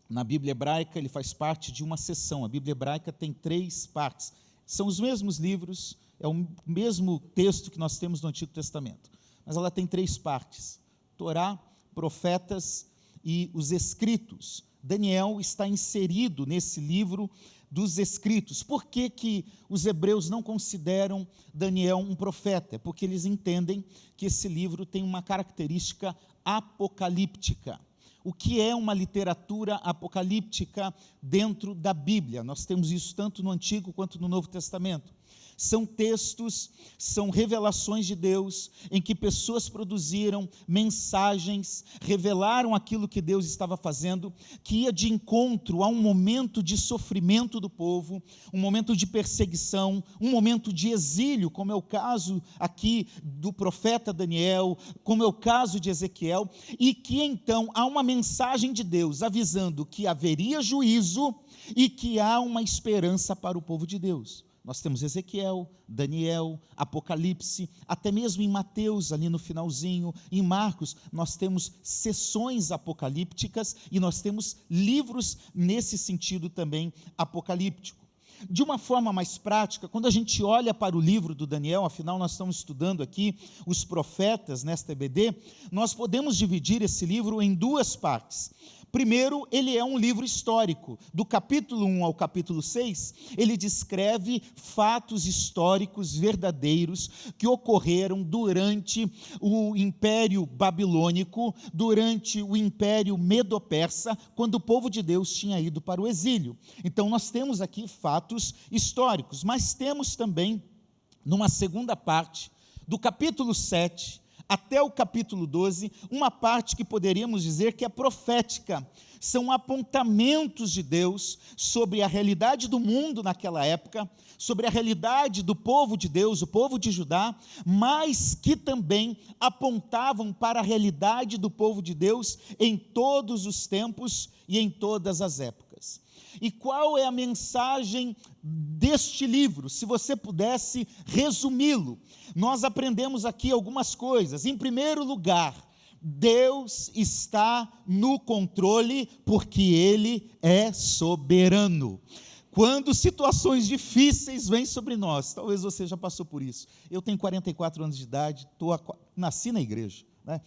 na Bíblia hebraica, ele faz parte de uma seção. A Bíblia hebraica tem 3 partes. São os mesmos livros, é o mesmo texto que nós temos no Antigo Testamento, mas ela tem 3 partes: Torá, profetas e os escritos. Daniel está inserido nesse livro dos escritos. Por que que os hebreus não consideram Daniel um profeta? Porque eles entendem que esse livro tem uma característica apocalíptica. O que é uma literatura apocalíptica dentro da Bíblia? Nós temos isso tanto no Antigo quanto no Novo Testamento. São textos, são revelações de Deus, em que pessoas produziram mensagens, revelaram aquilo que Deus estava fazendo, que ia de encontro a um momento de sofrimento do povo, um momento de perseguição, um momento de exílio, como é o caso aqui do profeta Daniel, como é o caso de Ezequiel, e que então há uma mensagem de Deus avisando que haveria juízo e que há uma esperança para o povo de Deus. Nós temos Ezequiel, Daniel, Apocalipse, até mesmo em Mateus, ali no finalzinho, em Marcos, nós temos sessões apocalípticas e nós temos livros nesse sentido também apocalíptico. De uma forma mais prática, quando a gente olha para o livro do Daniel, afinal nós estamos estudando aqui os profetas nesta EBD, nós podemos dividir esse livro em duas partes. Primeiro, ele é um livro histórico. Do capítulo 1 ao capítulo 6, ele descreve fatos históricos verdadeiros que ocorreram durante o Império Babilônico, durante o Império Medo-Persa, quando o povo de Deus tinha ido para o exílio. Então, nós temos aqui fatos históricos, mas temos também, numa segunda parte, do capítulo 7 até o capítulo 12, uma parte que poderíamos dizer que é profética. São apontamentos de Deus sobre a realidade do mundo naquela época, sobre a realidade do povo de Deus, o povo de Judá, mas que também apontavam para a realidade do povo de Deus em todos os tempos e em todas as épocas. E qual é a mensagem deste livro? Se você pudesse resumi-lo, nós aprendemos aqui algumas coisas. Em primeiro lugar, Deus está no controle porque Ele é soberano. Quando situações difíceis vêm sobre nós, talvez você já passou por isso. Eu tenho 44 anos de idade, nasci na igreja, né?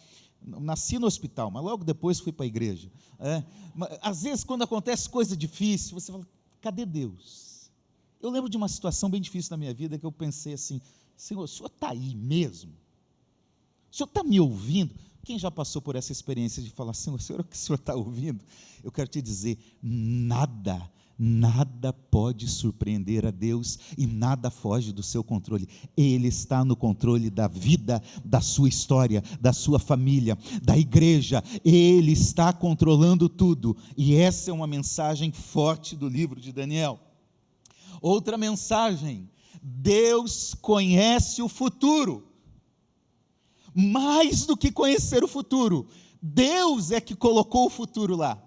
Nasci no hospital, mas logo depois fui para a igreja. Às vezes, quando acontece coisa difícil, você fala, cadê Deus? Eu lembro de uma situação bem difícil na minha vida, que eu pensei assim, Senhor, o Senhor está aí mesmo? O Senhor está me ouvindo? Quem já passou por essa experiência de falar, Senhor, o que o Senhor está ouvindo? Eu quero te dizer, nada pode surpreender a Deus e nada foge do seu controle. Ele está no controle da vida, da sua história, da sua família, da igreja. Ele está controlando tudo. E essa é uma mensagem forte do livro de Daniel. Outra mensagem: Deus conhece o futuro. Mais do que conhecer o futuro, Deus é que colocou o futuro lá.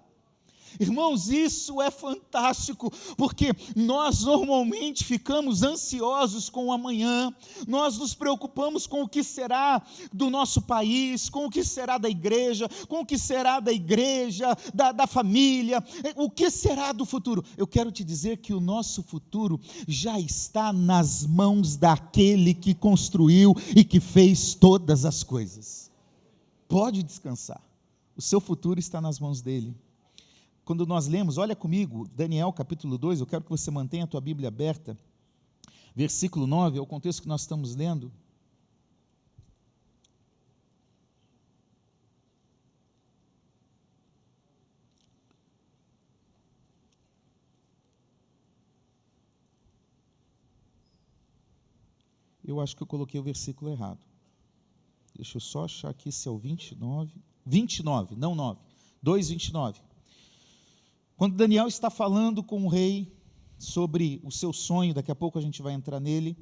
Irmãos, isso é fantástico, porque nós normalmente ficamos ansiosos com o amanhã, nós nos preocupamos com o que será do nosso país, com o que será da igreja, com o que será da família, o que será do futuro. Eu quero te dizer que o nosso futuro já está nas mãos daquele que construiu e que fez todas as coisas. Pode descansar, o seu futuro está nas mãos dele. Quando nós lemos, olha comigo, Daniel capítulo 2, eu quero que você mantenha a tua Bíblia aberta, versículo 9, é o contexto que nós estamos lendo. Eu acho que eu coloquei o versículo errado. Deixa eu só achar aqui se é o 29, não 9, 2:29. Quando Daniel está falando com o rei sobre o seu sonho, daqui a pouco a gente vai entrar nele,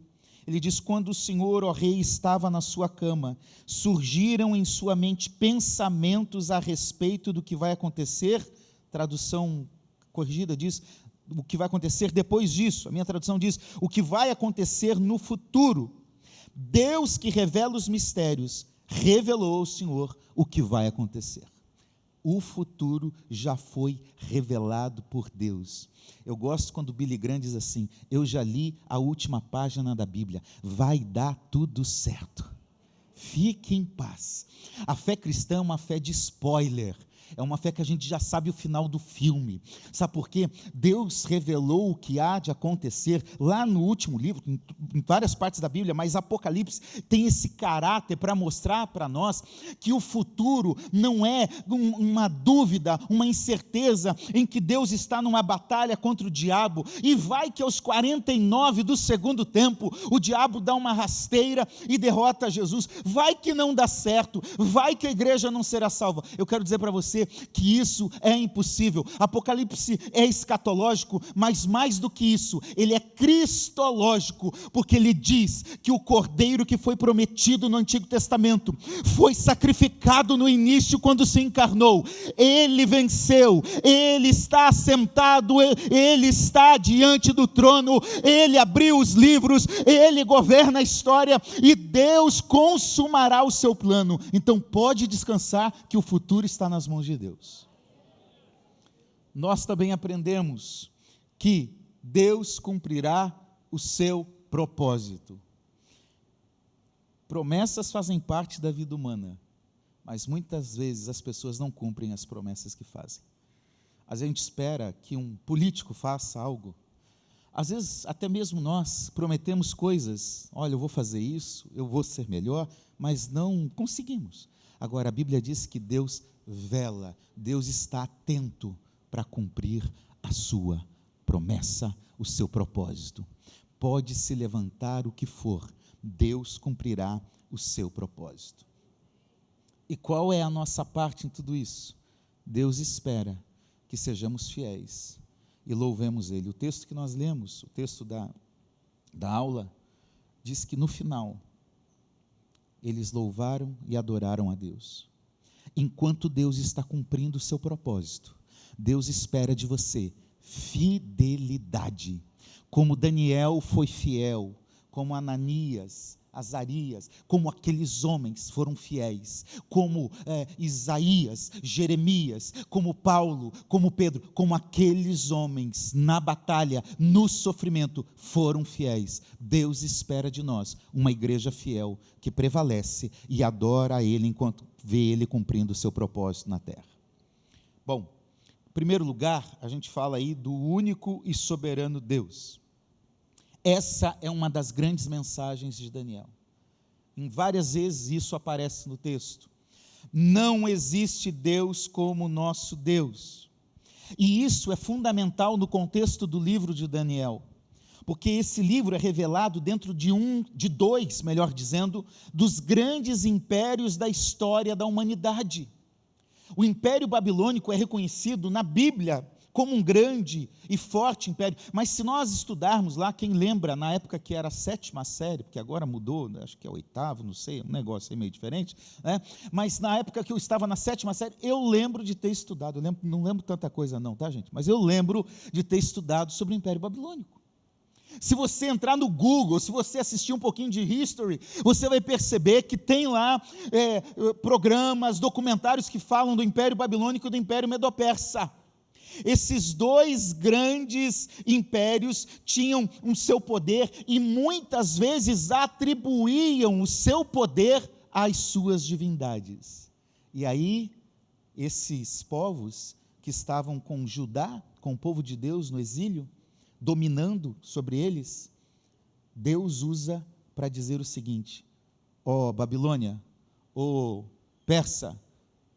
ele diz, quando o Senhor, ó rei, estava na sua cama, surgiram em sua mente pensamentos a respeito do que vai acontecer, tradução corrigida diz, o que vai acontecer depois disso, a minha tradução diz, o que vai acontecer no futuro. Deus que revela os mistérios, revelou ao Senhor o que vai acontecer. O futuro já foi revelado por Deus. Eu gosto quando Billy Graham diz assim, eu já li a última página da Bíblia, vai dar tudo certo. Fique em paz. A fé cristã é uma fé de spoiler. É uma fé que a gente já sabe o final do filme. Sabe por quê? Deus revelou o que há de acontecer lá no último livro, em várias partes da Bíblia, mas Apocalipse tem esse caráter para mostrar para nós que o futuro não é uma dúvida, uma incerteza em que Deus está numa batalha contra o diabo, e vai que aos 49 do segundo tempo, o diabo dá uma rasteira e derrota Jesus. Vai que não dá certo, vai que a igreja não será salva. Eu quero dizer para você que isso é impossível. Apocalipse é escatológico, mas mais do que isso, ele é cristológico, porque ele diz que o cordeiro que foi prometido no Antigo Testamento foi sacrificado no início quando se encarnou. Ele venceu, ele está sentado, ele está diante do trono, ele abriu os livros, ele governa a história e Deus consumará o seu plano. Então pode descansar que o futuro está nas mãos de Deus. Nós também aprendemos que Deus cumprirá o seu propósito. Promessas fazem parte da vida humana, mas muitas vezes as pessoas não cumprem as promessas que fazem. Às vezes a gente espera que um político faça algo. Às vezes até mesmo nós prometemos coisas. Olha, eu vou fazer isso, eu vou ser melhor, mas não conseguimos. Agora a Bíblia diz que Deus vela, Deus está atento para cumprir a sua promessa, o seu propósito. Pode se levantar o que for, Deus cumprirá o seu propósito. E qual é a nossa parte em tudo isso? Deus espera que sejamos fiéis e louvemos Ele. O texto que nós lemos, o texto da aula, diz que no final, eles louvaram e adoraram a Deus. Enquanto Deus está cumprindo o seu propósito, Deus espera de você fidelidade, como Daniel foi fiel, como Ananias, Azarias, como aqueles homens foram fiéis, como Isaías, Jeremias, como Paulo, como Pedro, como aqueles homens na batalha, no sofrimento, foram fiéis. Deus espera de nós uma igreja fiel, que prevalece e adora a Ele enquanto vê Ele cumprindo o seu propósito na terra. Bom, em primeiro lugar, a gente fala aí do único e soberano Deus. Essa é uma das grandes mensagens de Daniel. Em várias vezes isso aparece no texto. Não existe Deus como o nosso Deus. E isso é fundamental no contexto do livro de Daniel, porque esse livro é revelado dentro de dois, melhor dizendo, dos grandes impérios da história da humanidade. O Império Babilônico é reconhecido na Bíblia como um grande e forte império, mas se nós estudarmos lá, quem lembra, na época que era a 7ª série, porque agora mudou, acho que é 8º, não sei, um negócio aí meio diferente, né? Mas na época que eu estava na 7ª série, eu lembro de ter estudado, não lembro tanta coisa não, tá gente? Mas eu lembro de ter estudado sobre o Império Babilônico. Se você entrar no Google, se você assistir um pouquinho de History, você vai perceber que tem lá programas, documentários que falam do Império Babilônico e do Império Medo-Persa. Esses dois grandes impérios tinham um seu poder e muitas vezes atribuíam o seu poder às suas divindades. E aí, esses povos que estavam com Judá, com o povo de Deus no exílio, dominando sobre eles, Deus usa para dizer o seguinte: ó Babilônia, ó Persa,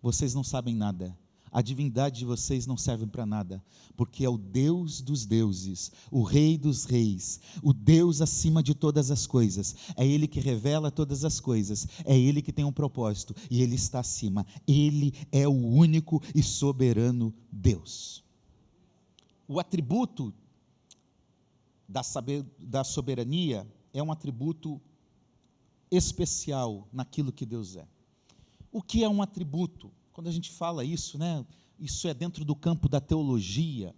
vocês não sabem nada. A divindade de vocês não serve para nada, porque é o Deus dos deuses, o Rei dos reis, o Deus acima de todas as coisas. É Ele que revela todas as coisas, é Ele que tem um propósito, e Ele está acima. Ele é o único e soberano Deus. O atributo da soberania é um atributo especial naquilo que Deus é. O que é um atributo? Quando a gente fala isso, né, isso é dentro do campo da teologia,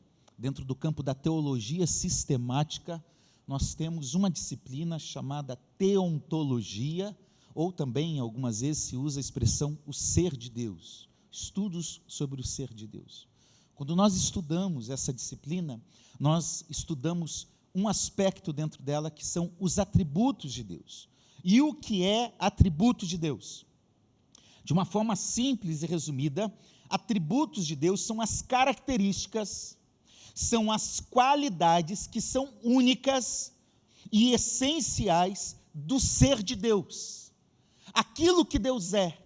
sistemática. Nós temos uma disciplina chamada teontologia, ou também algumas vezes se usa a expressão o ser de Deus, estudos sobre o ser de Deus. Quando nós estudamos essa disciplina, nós estudamos um aspecto dentro dela que são os atributos de Deus. E o que é atributo de Deus? De uma forma simples e resumida, atributos de Deus são as características, são as qualidades que são únicas e essenciais do ser de Deus. Aquilo que Deus é,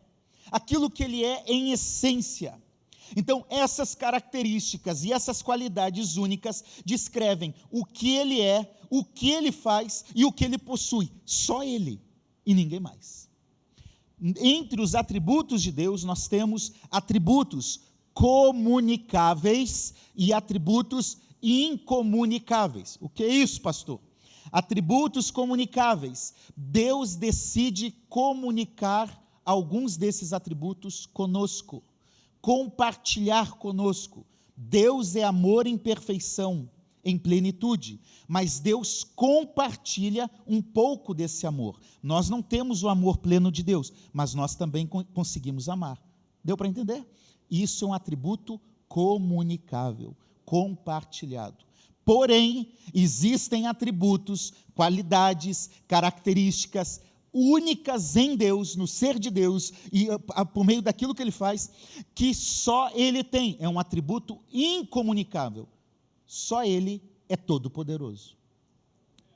aquilo que Ele é em essência. Então, essas características e essas qualidades únicas descrevem o que Ele é, o que Ele faz e o que Ele possui. Só Ele e ninguém mais. Entre os atributos de Deus, nós temos atributos comunicáveis e atributos incomunicáveis. O que é isso, pastor? Atributos comunicáveis. Deus decide comunicar alguns desses atributos conosco, compartilhar conosco. Deus é amor em perfeição, em plenitude, mas Deus compartilha um pouco desse amor. Nós não temos o amor pleno de Deus, mas nós também conseguimos amar. Deu para entender? Isso é um atributo comunicável, compartilhado. Porém, existem atributos, qualidades, características únicas em Deus, no ser de Deus, e por meio daquilo que Ele faz, que só Ele tem. É um atributo incomunicável. Só Ele é todo-poderoso.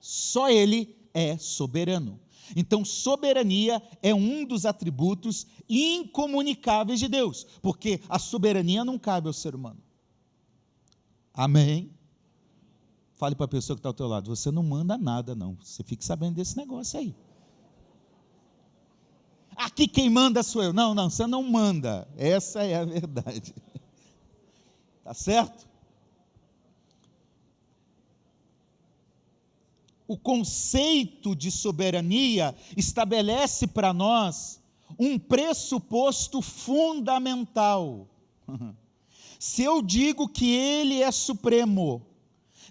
Só Ele é soberano. Então, soberania é um dos atributos incomunicáveis de Deus, porque a soberania não cabe ao ser humano. Amém? Fale para a pessoa que está ao teu lado, você não manda nada não, você fique sabendo desse negócio aí. Aqui quem manda sou eu. Não, você não manda, essa é a verdade. Tá certo? O conceito de soberania estabelece para nós um pressuposto fundamental. Se eu digo que Ele é supremo,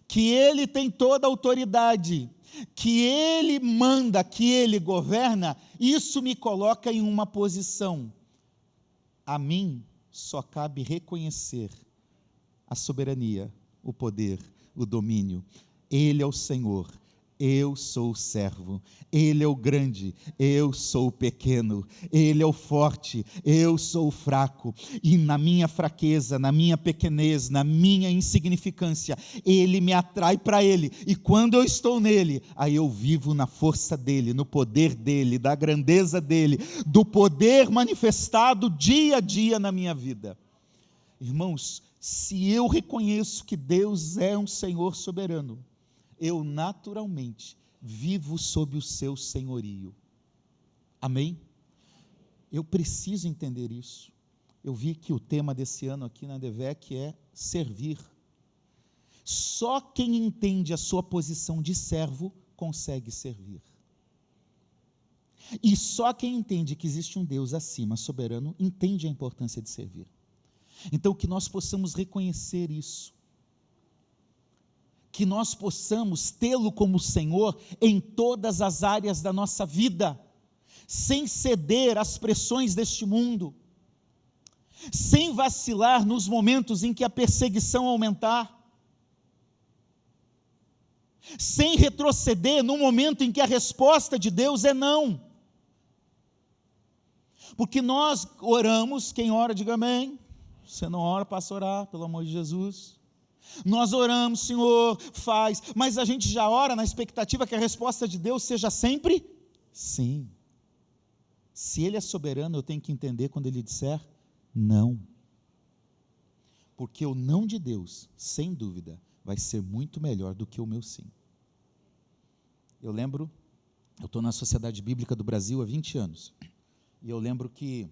que Ele tem toda a autoridade, que Ele manda, que Ele governa, isso me coloca em uma posição. A mim só cabe reconhecer a soberania, o poder, o domínio. Ele é o Senhor. Eu sou o servo, Ele é o grande, eu sou o pequeno, Ele é o forte, eu sou o fraco, e na minha fraqueza, na minha pequenez, na minha insignificância, Ele me atrai para Ele, e quando eu estou nele, aí eu vivo na força dEle, no poder dEle, da grandeza dEle, do poder manifestado dia a dia na minha vida. Irmãos, se eu reconheço que Deus é um Senhor soberano, eu naturalmente vivo sob o seu senhorio. Amém? Eu preciso entender isso. Eu vi que o tema desse ano aqui na DEVEC é servir. Só quem entende a sua posição de servo consegue servir. E só quem entende que existe um Deus acima, soberano, entende a importância de servir. Então, que nós possamos reconhecer isso. Que nós possamos tê-lo como Senhor em todas as áreas da nossa vida, sem ceder às pressões deste mundo, sem vacilar nos momentos em que a perseguição aumentar, sem retroceder no momento em que a resposta de Deus é não. Porque nós oramos, quem ora diga amém, você não ora, passa a orar, pelo amor de Jesus. Nós oramos, Senhor, faz, mas a gente já ora na expectativa que a resposta de Deus seja sempre sim. Se Ele é soberano, eu tenho que entender quando Ele disser não. Porque o não de Deus, sem dúvida, vai ser muito melhor do que o meu sim. Eu lembro, eu estou na Sociedade Bíblica do Brasil há 20 anos, e eu lembro que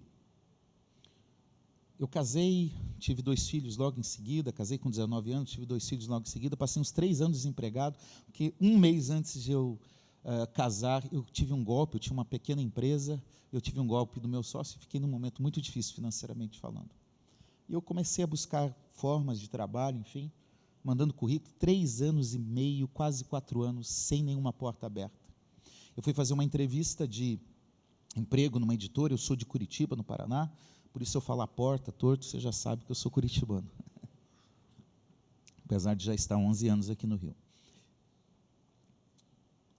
eu casei, tive 2 filhos logo em seguida, casei com 19 anos, tive 2 filhos logo em seguida, passei uns 3 anos desempregado, porque um mês antes de eu casar, eu tive um golpe, eu tinha uma pequena empresa, eu tive um golpe do meu sócio e fiquei num momento muito difícil financeiramente falando. E eu comecei a buscar formas de trabalho, enfim, mandando currículo, 3 anos e meio, quase 4 anos, sem nenhuma porta aberta. Eu fui fazer uma entrevista de emprego numa editora, eu sou de Curitiba, no Paraná, por isso eu falar porta, torto, você já sabe que eu sou curitibano. Apesar de já estar 11 anos aqui no Rio.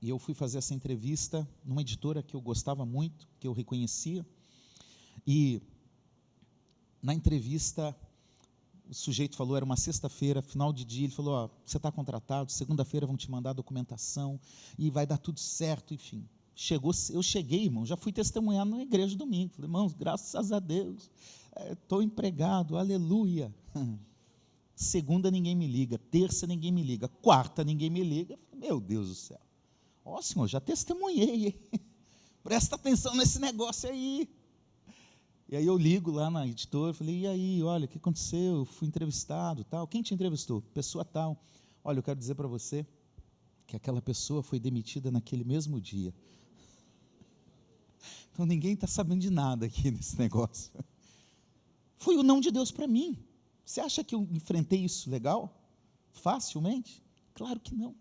E eu fui fazer essa entrevista numa editora que eu gostava muito, que eu reconhecia, E na entrevista, o sujeito falou, era uma sexta-feira, final de dia, ele falou, ó, você está contratado, segunda-feira vão te mandar a documentação, e vai dar tudo certo, enfim. Eu cheguei, irmão, já fui testemunhar na igreja domingo, falei, irmãos, graças a Deus, estou empregado, aleluia. Segunda ninguém me liga, terça ninguém me liga, quarta ninguém me liga, meu Deus do céu. Ó, Senhor, já testemunhei, hein? Presta atenção nesse negócio aí. E aí eu ligo lá na editora, falei, e aí, olha, o que aconteceu? Eu fui entrevistado, tal. Quem te entrevistou? Pessoa tal. Olha, eu quero dizer para você que aquela pessoa foi demitida naquele mesmo dia. Então ninguém está sabendo de nada aqui nesse negócio. Foi o não de Deus para mim. Você acha que eu enfrentei isso legal? Facilmente? Claro que não.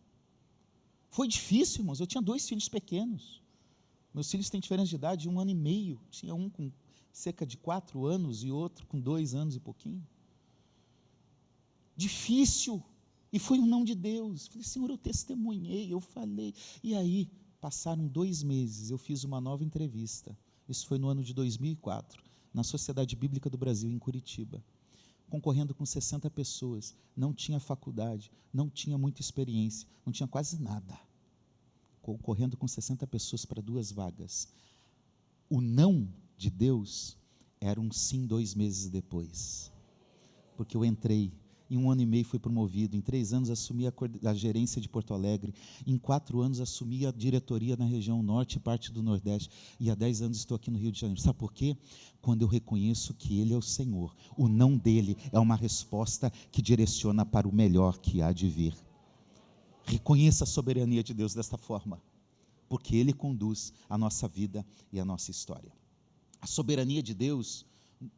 Foi difícil, irmãos. Eu tinha 2 filhos pequenos. Meus filhos têm diferença de idade de 1 ano e meio. Tinha um com cerca de 4 anos e outro com 2 anos e pouquinho. Difícil. E foi um não de Deus. Falei, Senhor, eu testemunhei, eu falei. E aí, passaram 2 meses, eu fiz uma nova entrevista. Isso foi no ano de 2004, na Sociedade Bíblica do Brasil, em Curitiba. Concorrendo com 60 pessoas. Não tinha faculdade, não tinha muita experiência, não tinha quase nada. Concorrendo com 60 pessoas para 2 vagas. O não de Deus era um sim 2 meses depois. Porque eu entrei, em 1 ano e meio fui promovido, em 3 anos assumi a gerência de Porto Alegre, em 4 anos assumi a diretoria na região norte e parte do nordeste, e há 10 anos estou aqui no Rio de Janeiro. Sabe por quê? Quando eu reconheço que Ele é o Senhor, o não dele é uma resposta que direciona para o melhor que há de vir. Reconheça a soberania de Deus desta forma, porque Ele conduz a nossa vida e a nossa história. A soberania de Deus,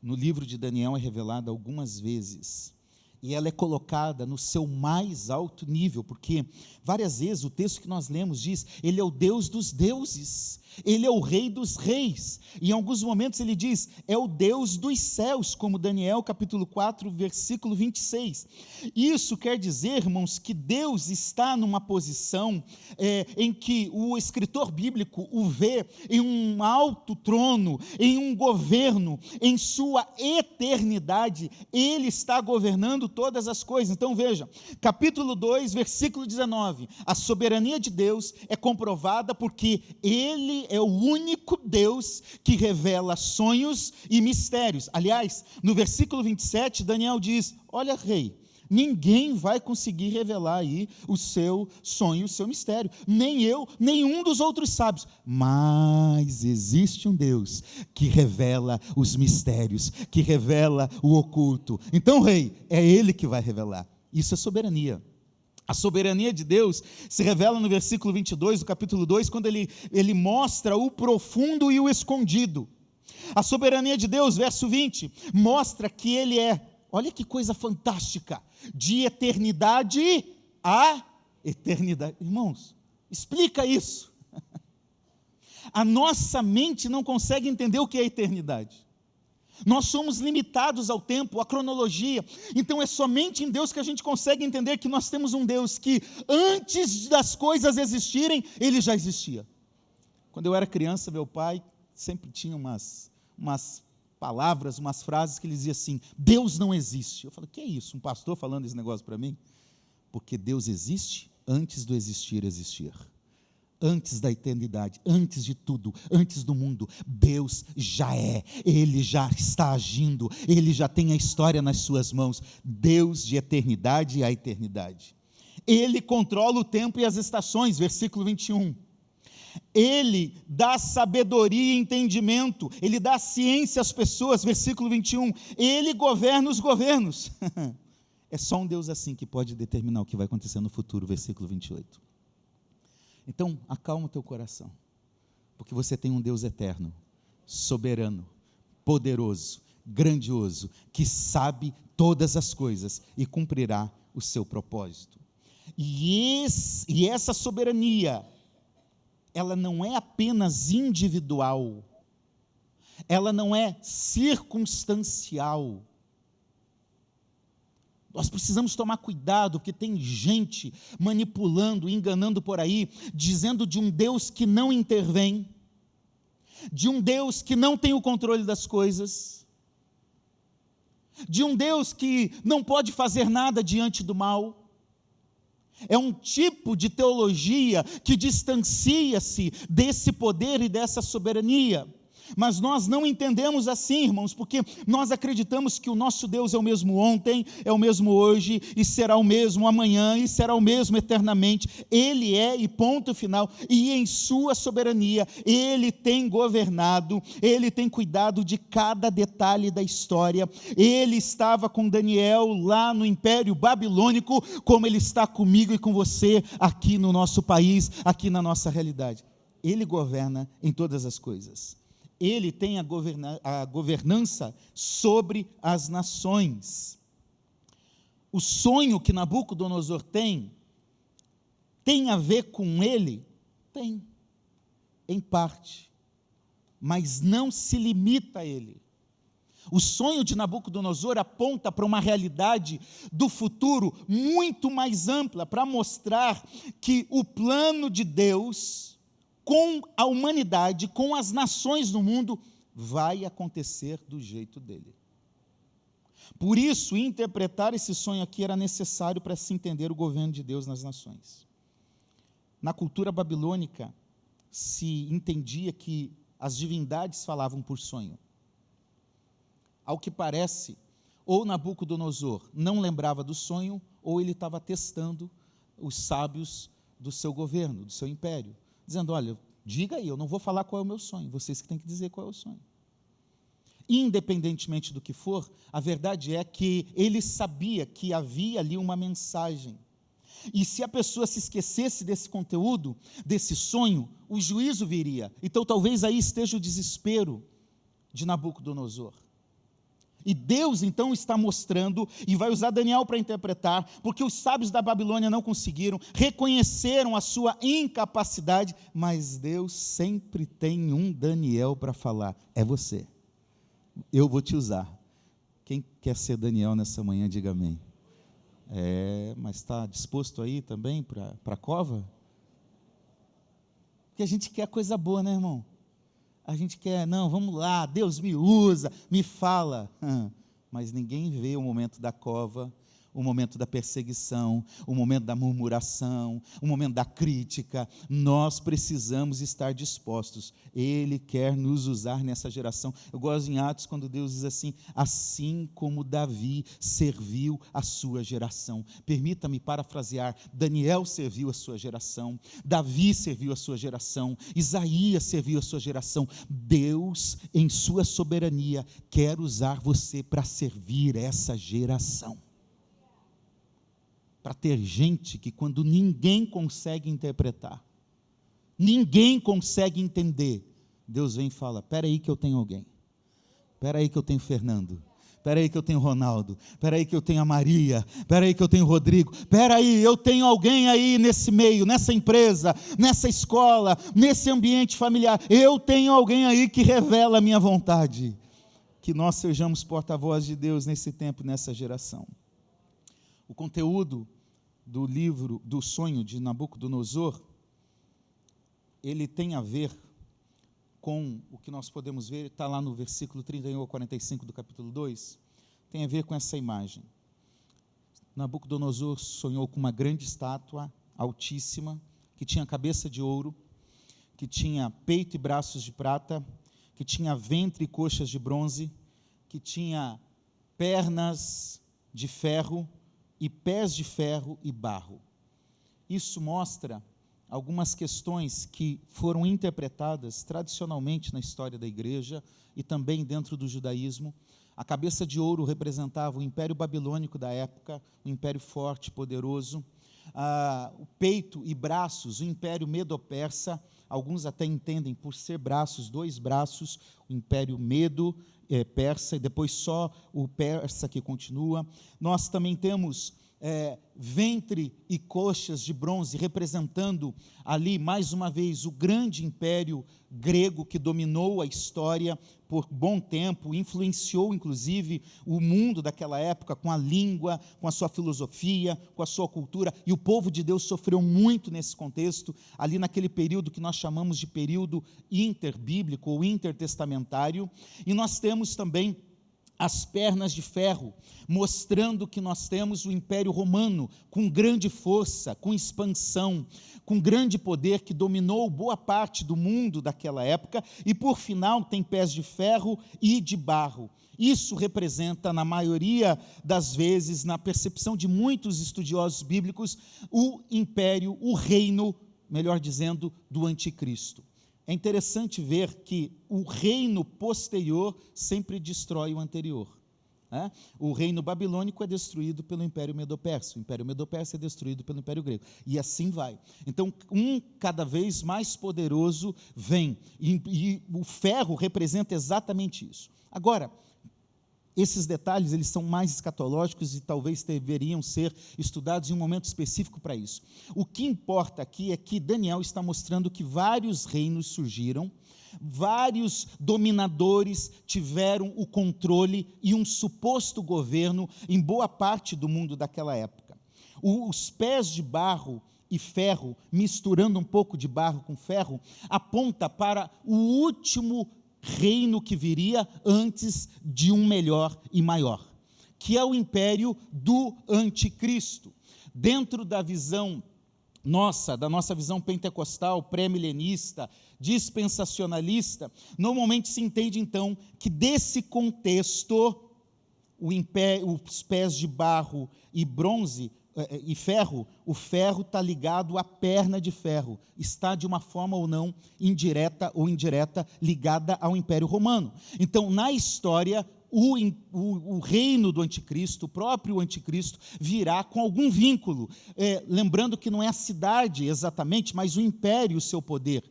no livro de Daniel, é revelada algumas vezes, e ela é colocada no seu mais alto nível, porque várias vezes o texto que nós lemos diz, Ele é o Deus dos deuses, Ele é o Rei dos reis, e em alguns momentos ele diz, é o Deus dos céus, como Daniel capítulo 4, versículo 26, isso quer dizer, irmãos, que Deus está numa posição em que o escritor bíblico o vê em um alto trono, em um governo, em sua eternidade, Ele está governando todas as coisas. Então veja, capítulo 2, versículo 19, a soberania de Deus é comprovada porque Ele é o único Deus que revela sonhos e mistérios. Aliás, no versículo 27, Daniel diz, olha, rei, ninguém vai conseguir revelar aí o seu sonho, o seu mistério, nem eu, nenhum dos outros sábios, mas existe um Deus que revela os mistérios, que revela o oculto. Então, rei, é Ele que vai revelar. Isso é soberania. A soberania de Deus se revela no versículo 22 do capítulo 2, quando ele mostra o profundo e o escondido. A soberania de Deus, verso 20, mostra que Ele é, olha que coisa fantástica, de eternidade a eternidade. Irmãos, explica isso. A nossa mente não consegue entender o que é eternidade. Nós somos limitados ao tempo, à cronologia, então é somente em Deus que a gente consegue entender que nós temos um Deus que antes das coisas existirem, Ele já existia. Quando eu era criança, meu pai sempre tinha umas palavras, umas frases que ele dizia assim, Deus não existe. Eu falei, que é isso? Um pastor falando esse negócio para mim? Porque Deus existe antes do existir. Antes da eternidade, antes de tudo, antes do mundo, Deus já é, Ele já está agindo, Ele já tem a história nas suas mãos, Deus de eternidade a eternidade. Ele controla o tempo e as estações, versículo 21. Ele dá sabedoria e entendimento, Ele dá ciência às pessoas, versículo 21. Ele governa os governos. É só um Deus assim que pode determinar o que vai acontecer no futuro, versículo 28. Então, acalma o teu coração, porque você tem um Deus eterno, soberano, poderoso, grandioso, que sabe todas as coisas e cumprirá o seu propósito. E essa soberania, ela não é apenas individual, ela não é circunstancial. Nós precisamos tomar cuidado, porque tem gente manipulando, enganando por aí, dizendo de um Deus que não intervém, de um Deus que não tem o controle das coisas, de um Deus que não pode fazer nada diante do mal. É um tipo de teologia que distancia-se desse poder e dessa soberania. Mas nós não entendemos assim, irmãos, porque nós acreditamos que o nosso Deus é o mesmo ontem, é o mesmo hoje, e será o mesmo amanhã, e será o mesmo eternamente. Ele é, e ponto final, e em sua soberania, Ele tem governado, Ele tem cuidado de cada detalhe da história. Ele estava com Daniel lá no Império Babilônico, como Ele está comigo e com você aqui no nosso país, aqui na nossa realidade. Ele governa em todas as coisas. Ele tem a governança sobre as nações. O sonho que Nabucodonosor tem a ver com ele? Tem, em parte, mas não se limita a ele. O sonho de Nabucodonosor aponta para uma realidade do futuro muito mais ampla, para mostrar que o plano de Deus com a humanidade, com as nações do mundo, vai acontecer do jeito dele. Por isso, interpretar esse sonho aqui era necessário para se entender o governo de Deus nas nações. Na cultura babilônica, se entendia que as divindades falavam por sonho. Ao que parece, ou Nabucodonosor não lembrava do sonho, ou ele estava testando os sábios do seu governo, do seu império, dizendo: olha, diga aí, eu não vou falar qual é o meu sonho, vocês que têm que dizer qual é o sonho. Independentemente do que for, a verdade é que ele sabia que havia ali uma mensagem. E se a pessoa se esquecesse desse conteúdo, desse sonho, o juízo viria. Então talvez aí esteja o desespero de Nabucodonosor. E Deus então está mostrando, e vai usar Daniel para interpretar, porque os sábios da Babilônia não conseguiram, reconheceram a sua incapacidade, mas Deus sempre tem um Daniel para falar: é você, eu vou te usar. Quem quer ser Daniel nessa manhã, diga amém. Mas está disposto aí também para a cova? Porque a gente quer coisa boa, né, irmão? A gente quer, não, vamos lá, Deus me usa, me fala. Mas ninguém vê o momento da cova, o momento da perseguição, o momento da murmuração, o momento da crítica. Nós precisamos estar dispostos. Ele quer nos usar nessa geração. Eu gosto em Atos quando Deus diz assim: assim como Davi serviu a sua geração. Permita-me parafrasear: Daniel serviu a sua geração, Davi serviu a sua geração, Isaías serviu a sua geração. Deus, em sua soberania, quer usar você para servir essa geração. Para ter gente que, quando ninguém consegue interpretar, ninguém consegue entender, Deus vem e fala: espera aí que eu tenho alguém, espera aí que eu tenho Fernando, espera aí que eu tenho Ronaldo, espera aí que eu tenho a Maria, espera aí que eu tenho Rodrigo, espera aí, eu tenho alguém aí nesse meio, nessa empresa, nessa escola, nesse ambiente familiar, eu tenho alguém aí que revela a minha vontade. Que nós sejamos porta-voz de Deus nesse tempo, nessa geração. O conteúdo do livro, do sonho de Nabucodonosor, ele tem a ver com o que nós podemos ver, está lá no versículo 31 ao 45 do capítulo 2, tem a ver com essa imagem. Nabucodonosor sonhou com uma grande estátua, altíssima, que tinha cabeça de ouro, que tinha peito e braços de prata, que tinha ventre e coxas de bronze, que tinha pernas de ferro, e pés de ferro e barro. Isso mostra algumas questões que foram interpretadas tradicionalmente na história da igreja e também dentro do judaísmo. A cabeça de ouro representava o Império Babilônico da época, um império forte, poderoso. O peito e braços, o Império Medo-Persa, alguns até entendem por ser braços, 2 braços, o Império Medo-Persa, e depois só o persa que continua. Nós também temos ventre e coxas de bronze, representando ali, mais uma vez, o grande império grego que dominou a história por bom tempo, influenciou, inclusive, o mundo daquela época com a língua, com a sua filosofia, com a sua cultura, e o povo de Deus sofreu muito nesse contexto, ali naquele período que nós chamamos de período interbíblico ou intertestamentário, e nós temos também as pernas de ferro, mostrando que nós temos o Império Romano com grande força, com expansão, com grande poder, que dominou boa parte do mundo daquela época, e por final tem pés de ferro e de barro. Isso representa, na maioria das vezes, na percepção de muitos estudiosos bíblicos, o império, o reino, melhor dizendo, do anticristo. É interessante ver que o reino posterior sempre destrói o anterior. O reino babilônico é destruído pelo Império Medo-Persa, o Império Medo-Persa é destruído pelo Império Grego, e assim vai. Então, cada vez mais poderoso vem, e o ferro representa exatamente isso. Agora, esses detalhes, eles são mais escatológicos e talvez deveriam ser estudados em um momento específico para isso. O que importa aqui é que Daniel está mostrando que vários reinos surgiram, vários dominadores tiveram o controle e um suposto governo em boa parte do mundo daquela época. Os pés de barro e ferro, misturando um pouco de barro com ferro, aponta para o último reino que viria antes de um melhor e maior, que é o império do anticristo. Dentro da visão da nossa visão pentecostal, pré-milenista, dispensacionalista, normalmente se entende então que desse contexto, os pés de barro e bronze e ferro, o ferro está ligado à perna de ferro, está de uma forma ou não, indireta ou indireta, ligada ao Império Romano. Então, na história, o reino do anticristo, o próprio anticristo, virá com algum vínculo, lembrando que não é a cidade exatamente, mas o império, o seu poder.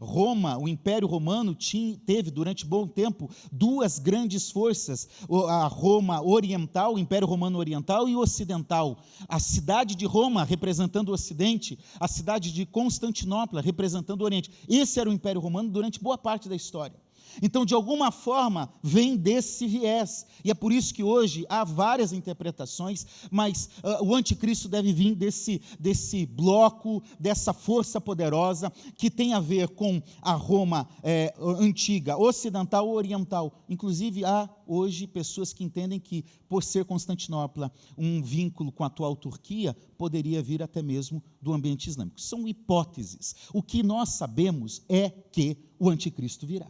Roma, o Império Romano teve durante bom tempo duas grandes forças, a Roma Oriental, o Império Romano Oriental e o Ocidental. A cidade de Roma representando o Ocidente, a cidade de Constantinopla representando o Oriente. Esse era o Império Romano durante boa parte da história. Então, de alguma forma, vem desse viés, e é por isso que hoje há várias interpretações, mas o anticristo deve vir desse bloco, dessa força poderosa, que tem a ver com a Roma antiga, ocidental ou oriental. Inclusive, há hoje pessoas que entendem que, por ser Constantinopla um vínculo com a atual Turquia, poderia vir até mesmo do ambiente islâmico. São hipóteses. O que nós sabemos é que o anticristo virá.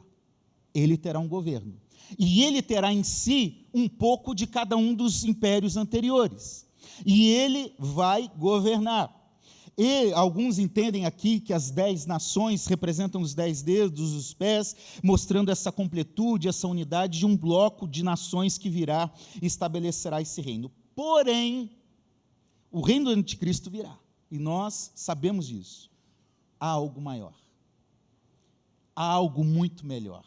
Ele terá um governo, e ele terá em si um pouco de cada um dos impérios anteriores, e ele vai governar. E alguns entendem aqui que as 10 nações representam os 10 dedos, os pés, mostrando essa completude, essa unidade de um bloco de nações que virá e estabelecerá esse reino. Porém, o reino do anticristo virá, e nós sabemos disso. Há algo maior, há algo muito melhor.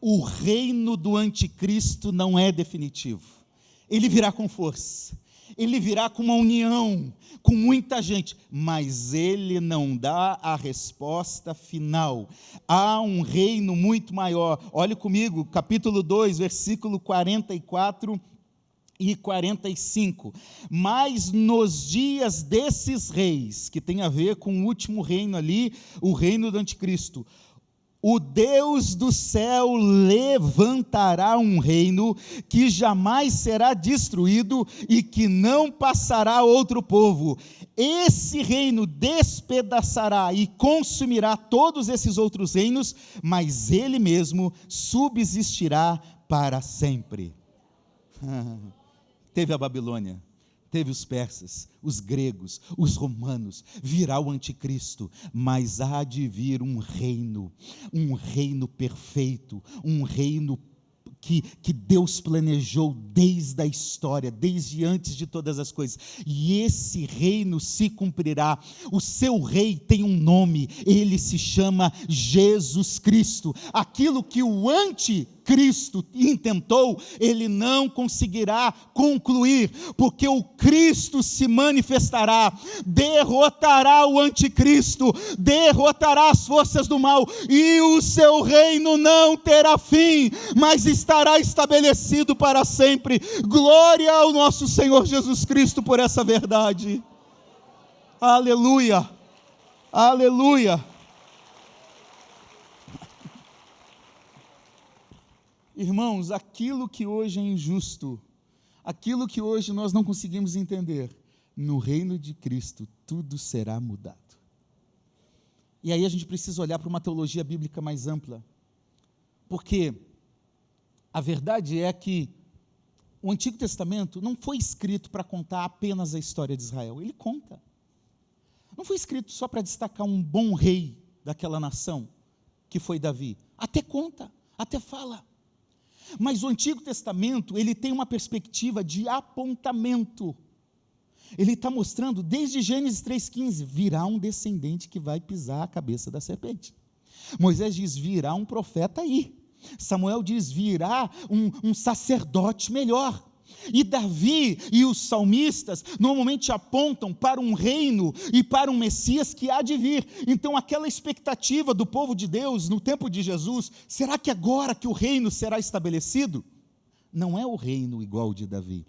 O reino do anticristo não é definitivo. Ele virá com força, ele virá com uma união, com muita gente, mas ele não dá a resposta final. Há um reino muito maior. Olhe comigo, capítulo 2, versículo 44 e 45. Mas nos dias desses reis, que tem a ver com o último reino ali, o reino do anticristo, o Deus do céu levantará um reino que jamais será destruído e que não passará a outro povo. Esse reino despedaçará e consumirá todos esses outros reinos, mas ele mesmo subsistirá para sempre. Teve a Babilônia, teve os persas, os gregos, os romanos, virá o anticristo, mas há de vir um reino perfeito, um reino que Deus planejou desde a história, desde antes de todas as coisas. E esse reino se cumprirá. O seu rei tem um nome, ele se chama Jesus Cristo. Aquilo que o anticristo intentou, ele não conseguirá concluir, porque o Cristo se manifestará, derrotará o anticristo, derrotará as forças do mal, e o seu reino não terá fim, mas estará estabelecido para sempre. Glória ao nosso Senhor Jesus Cristo por essa verdade. Aleluia, aleluia. Irmãos, aquilo que hoje é injusto, aquilo que hoje nós não conseguimos entender, no reino de Cristo tudo será mudado. E aí a gente precisa olhar para uma teologia bíblica mais ampla, porque a verdade é que o Antigo Testamento não foi escrito para contar apenas a história de Israel, ele conta. Não foi escrito só para destacar um bom rei daquela nação, que foi Davi. Até conta, até fala. Mas o Antigo Testamento, ele tem uma perspectiva de apontamento. Ele está mostrando, desde Gênesis 3,15, virá um descendente que vai pisar a cabeça da serpente. Moisés diz, virá um profeta aí. Samuel diz, virá um sacerdote melhor. E Davi e os salmistas normalmente apontam para um reino e para um Messias que há de vir. Então aquela expectativa do povo de Deus no tempo de Jesus, será que agora que o reino será estabelecido? Não é o reino igual ao de Davi,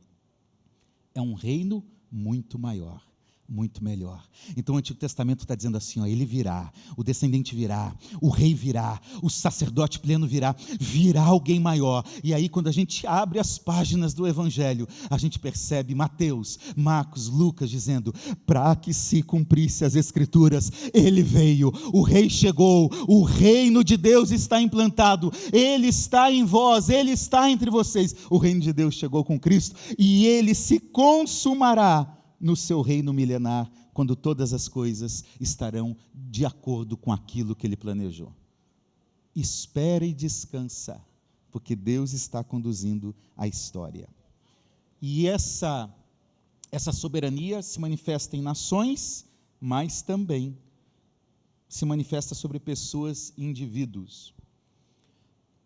é um reino muito maior, muito melhor. Então o Antigo Testamento está dizendo assim, ó, ele virá, o descendente virá, o rei virá, o sacerdote pleno virá alguém maior. E aí quando a gente abre as páginas do Evangelho, a gente percebe Mateus, Marcos, Lucas dizendo, para que se cumprisse as Escrituras, ele veio, o rei chegou, o reino de Deus está implantado, ele está em vós, ele está entre vocês. O reino de Deus chegou com Cristo e ele se consumará no seu reino milenar, quando todas as coisas estarão de acordo com aquilo que ele planejou. Espera e descansa, porque Deus está conduzindo a história. E essa soberania se manifesta em nações, mas também se manifesta sobre pessoas e indivíduos.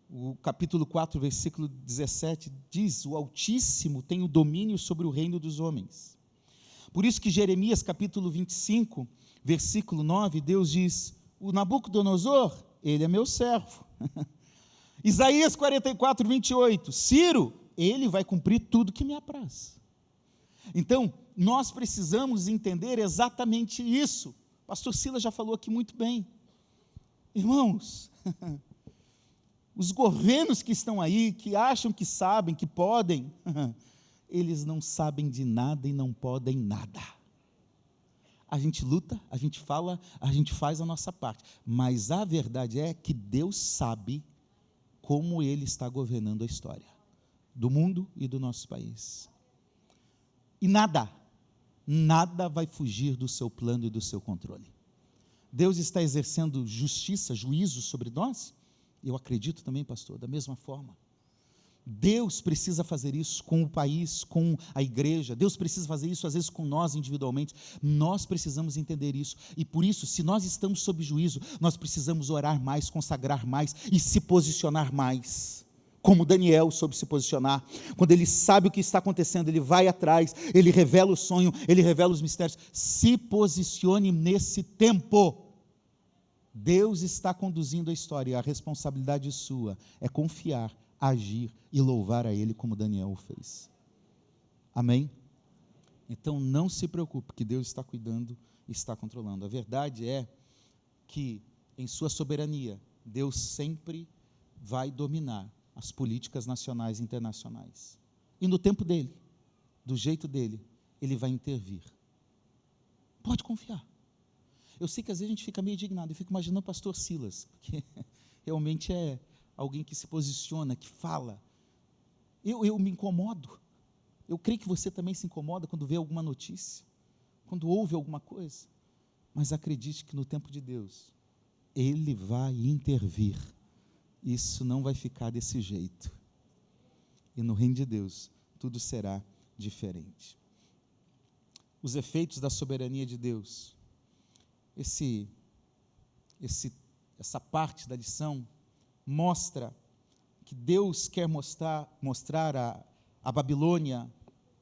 O capítulo 4, versículo 17 diz, o Altíssimo tem o domínio sobre o reino dos homens. Por isso que Jeremias capítulo 25, versículo 9, Deus diz, o Nabucodonosor, ele é meu servo. Isaías 44, 28, Ciro, ele vai cumprir tudo que me apraz. Então, nós precisamos entender exatamente isso. Pastor Silas já falou aqui muito bem. Irmãos, os governos que estão aí, que acham que sabem, que podem, eles não sabem de nada e não podem nada. A gente luta, a gente fala, a gente faz a nossa parte, mas a verdade é que Deus sabe como Ele está governando a história do mundo e do nosso país. E nada vai fugir do seu plano e do seu controle. Deus está exercendo justiça, juízo sobre nós? Eu acredito também, pastor, da mesma forma. Deus precisa fazer isso com o país, com a igreja. Deus precisa fazer isso às vezes com nós individualmente. Nós precisamos entender isso. E por isso, se nós estamos sob juízo, nós precisamos orar mais, consagrar mais e se posicionar mais. Como Daniel soube se posicionar. Quando ele sabe o que está acontecendo, ele vai atrás, ele revela o sonho, ele revela os mistérios. Se posicione nesse tempo. Deus está conduzindo a história. A responsabilidade sua é confiar, agir e louvar a Ele como Daniel fez. Amém? Então não se preocupe, que Deus está cuidando e está controlando. A verdade é que em sua soberania, Deus sempre vai dominar as políticas nacionais e internacionais. E no tempo dele, do jeito dele, Ele vai intervir. Pode confiar. Eu sei que às vezes a gente fica meio indignado, eu fico imaginando o pastor Silas, porque realmente é alguém que se posiciona, que fala. Eu me incomodo. Eu creio que você também se incomoda quando vê alguma notícia, quando ouve alguma coisa. Mas acredite que no tempo de Deus, Ele vai intervir. Isso não vai ficar desse jeito. e no reino de Deus tudo será diferente. Os efeitos da soberania de Deus. Essa parte da lição mostra que Deus quer mostrar a Babilônia,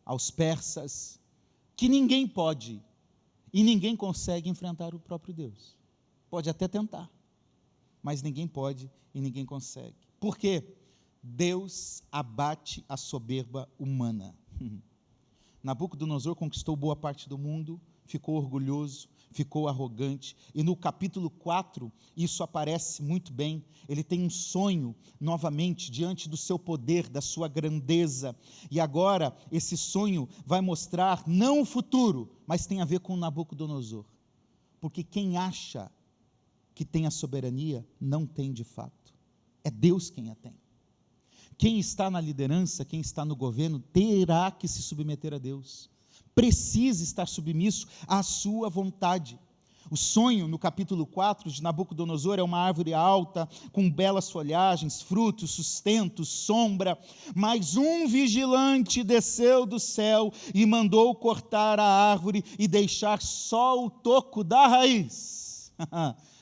aos persas, que ninguém pode e ninguém consegue enfrentar o próprio Deus. Pode até tentar, mas ninguém pode e ninguém consegue. Por quê? Deus abate a soberba humana. Nabucodonosor conquistou boa parte do mundo, ficou orgulhoso, ficou arrogante, e no capítulo 4, isso aparece muito bem. Ele tem um sonho, novamente, diante do seu poder, da sua grandeza, e agora, esse sonho vai mostrar, não o futuro, mas tem a ver com Nabucodonosor, porque quem acha que tem a soberania, não tem de fato, é Deus quem a tem. Quem está na liderança, quem está no governo, terá que se submeter a Deus, precisa estar submisso à sua vontade. O sonho, no capítulo 4 de Nabucodonosor, é uma árvore alta, com belas folhagens, frutos, sustento, sombra, mas um vigilante desceu do céu e mandou cortar a árvore e deixar só o toco da raiz.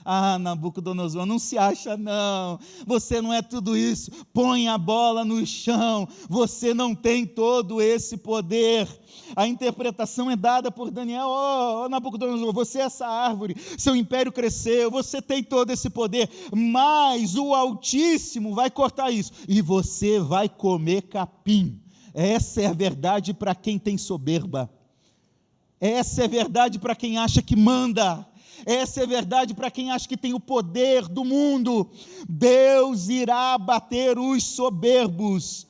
Ah, Nabucodonosor, não se acha não, você não é tudo isso, põe a bola no chão, você não tem todo esse poder. A interpretação é dada por Daniel: Nabucodonosor, você é essa árvore, seu império cresceu, você tem todo esse poder, mas o Altíssimo vai cortar isso, e você vai comer capim. Essa é a verdade para quem tem soberba, essa é a verdade para quem acha que manda, essa é a verdade para quem acha que tem o poder do mundo. Deus irá abater os soberbos,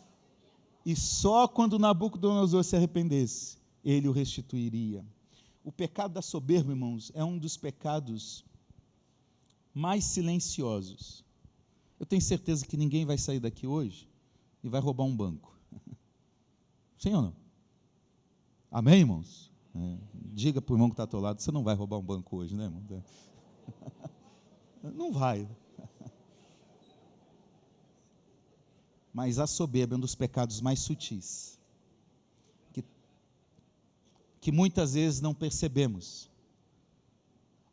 e só quando Nabucodonosor se arrependesse, ele o restituiria. O pecado da soberba, irmãos, é um dos pecados mais silenciosos. Eu tenho certeza que ninguém vai sair daqui hoje e vai roubar um banco. Sim ou não? Amém, irmãos? Diga para o irmão que está ao teu lado: você não vai roubar um banco hoje, né, irmão? Não vai. Mas a soberba é um dos pecados mais sutis, que muitas vezes não percebemos.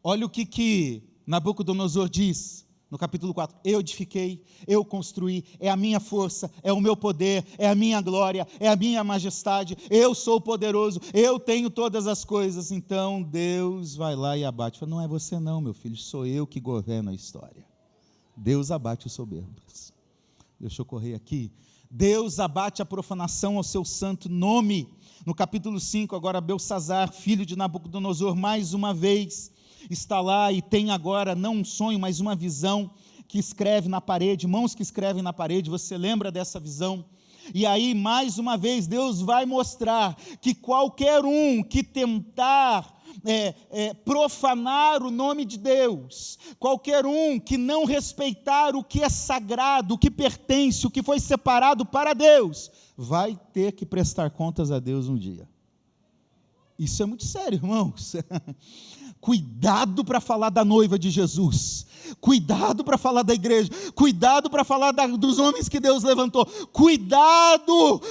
Olha o que Nabucodonosor diz no capítulo 4: eu edifiquei, eu construí, é a minha força, é o meu poder, é a minha glória, é a minha majestade, eu sou poderoso, eu tenho todas as coisas. Então Deus vai lá e abate. Fala: não é você não, meu filho, sou eu que governo a história. Deus abate os soberbos. Deixa eu correr aqui. Deus abate a profanação ao seu santo nome. No capítulo 5, agora Belsassar, filho de Nabucodonosor, mais uma vez está lá e tem agora não um sonho, mas uma visão, que escreve na parede, mãos que escrevem na parede. Você lembra dessa visão? E aí, mais uma vez, Deus vai mostrar que qualquer um que tentar profanar o nome de Deus, qualquer um que não respeitar o que é sagrado, o que pertence, o que foi separado para Deus, vai ter que prestar contas a Deus um dia. Isso é muito sério, irmãos. Cuidado para falar da noiva de Jesus, cuidado para falar da igreja, cuidado para falar dos homens que Deus levantou, cuidado,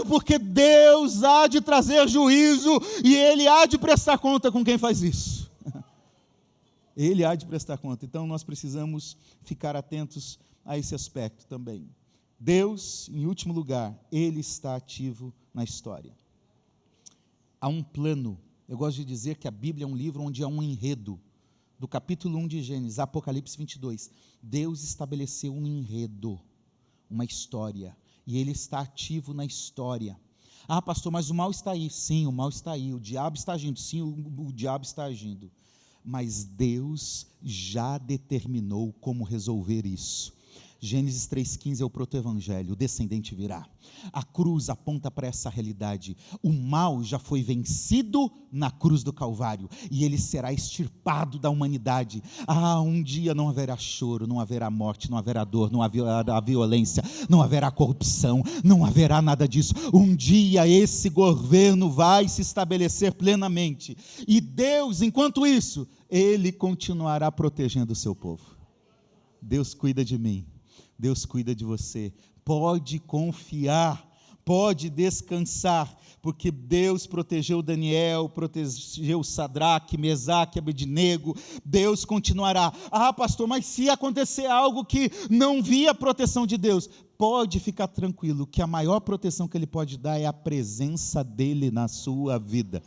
porque Deus há de trazer juízo, e Ele há de prestar conta com quem faz isso. Ele há de prestar conta. Então nós precisamos ficar atentos a esse aspecto também. Deus, em último lugar, Ele está ativo na história. Há um plano. Eu gosto de dizer que a Bíblia é um livro onde há um enredo. Do capítulo 1 de Gênesis, Apocalipse 22, Deus estabeleceu um enredo, uma história, e Ele está ativo na história. Ah, pastor, mas o mal está aí. Sim, o mal está aí. O diabo está agindo. Sim, o diabo está agindo. Mas Deus já determinou como resolver isso. Gênesis 3,15 é o proto-evangelho: o descendente virá. A cruz aponta para essa realidade. O mal já foi vencido na cruz do Calvário, e ele será extirpado da humanidade. Um dia não haverá choro, não haverá morte, não haverá dor, não haverá violência, não haverá corrupção, não haverá nada disso. Um dia esse governo vai se estabelecer plenamente, e Deus, enquanto isso, Ele continuará protegendo o seu povo. Deus cuida de mim, Deus cuida de você, pode confiar, pode descansar, porque Deus protegeu Daniel, protegeu Sadraque, Mesaque, Abednego. Deus continuará. Ah, pastor, mas se acontecer algo que não via a proteção de Deus, pode ficar tranquilo, que a maior proteção que Ele pode dar é a presença dEle na sua vida.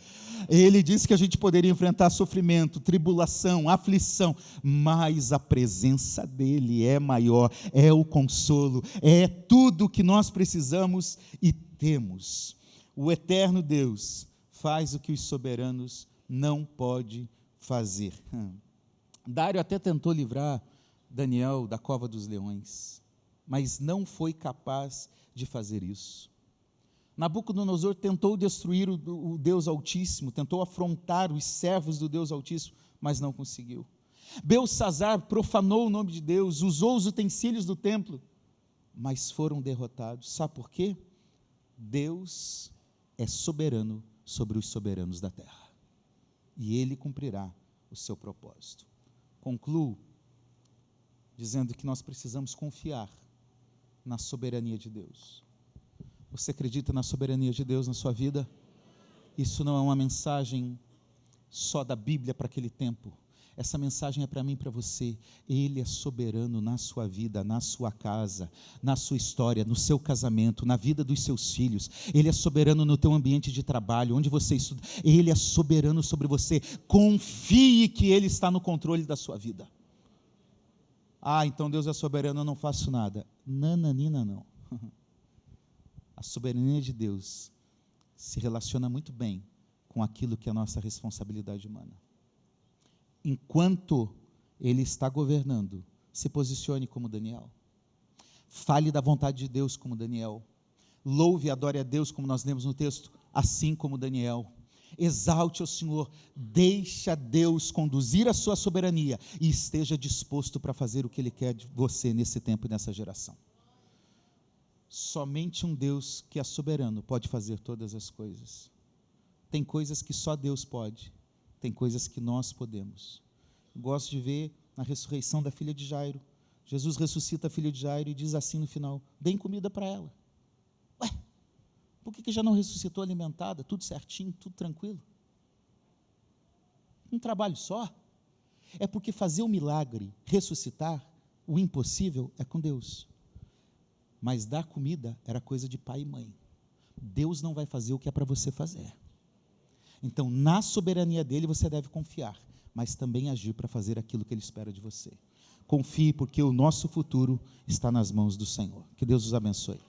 Ele disse que a gente poderia enfrentar sofrimento, tribulação, aflição, mas a presença dEle é maior, é o consolo, é tudo o que nós precisamos e temos. O eterno Deus faz o que os soberanos não podem fazer. Dário até tentou livrar Daniel da cova dos leões, mas não foi capaz de fazer isso. Nabucodonosor tentou destruir o Deus Altíssimo, tentou afrontar os servos do Deus Altíssimo, mas não conseguiu. Belsazar profanou o nome de Deus, usou os utensílios do templo, mas foram derrotados. Sabe por quê? Deus é soberano sobre os soberanos da terra, e Ele cumprirá o seu propósito. Concluo dizendo que nós precisamos confiar na soberania de Deus. Você acredita na soberania de Deus na sua vida? Isso não é uma mensagem só da Bíblia para aquele tempo. Essa mensagem é para mim e para você. Ele é soberano na sua vida, na sua casa, na sua história, no seu casamento, na vida dos seus filhos. Ele é soberano no teu ambiente de trabalho, onde você estuda. Ele é soberano sobre você. Confie que Ele está no controle da sua vida. Ah, então Deus é soberano, eu não faço nada. Nananina, não. A soberania de Deus se relaciona muito bem com aquilo que é a nossa responsabilidade humana. Enquanto Ele está governando, se posicione como Daniel. Fale da vontade de Deus como Daniel. Louve e adore a Deus como nós lemos no texto, assim como Daniel. Exalte ao Senhor, deixa Deus conduzir a sua soberania e esteja disposto para fazer o que Ele quer de você nesse tempo e nessa geração. Somente um Deus que é soberano pode fazer todas as coisas. Tem coisas que só Deus pode, tem coisas que nós podemos. Eu gosto de ver na ressurreição da filha de Jairo. Jesus ressuscita a filha de Jairo e diz assim no final: deem comida para ela. Ué, por que já não ressuscitou alimentada? Tudo certinho, tudo tranquilo? Um trabalho só? É porque fazer o milagre, ressuscitar, o impossível é com Deus. Mas dar comida era coisa de pai e mãe. Deus não vai fazer o que é para você fazer. Então, na soberania dele você deve confiar, mas também agir para fazer aquilo que ele espera de você. Confie, porque o nosso futuro está nas mãos do Senhor. Que Deus os abençoe.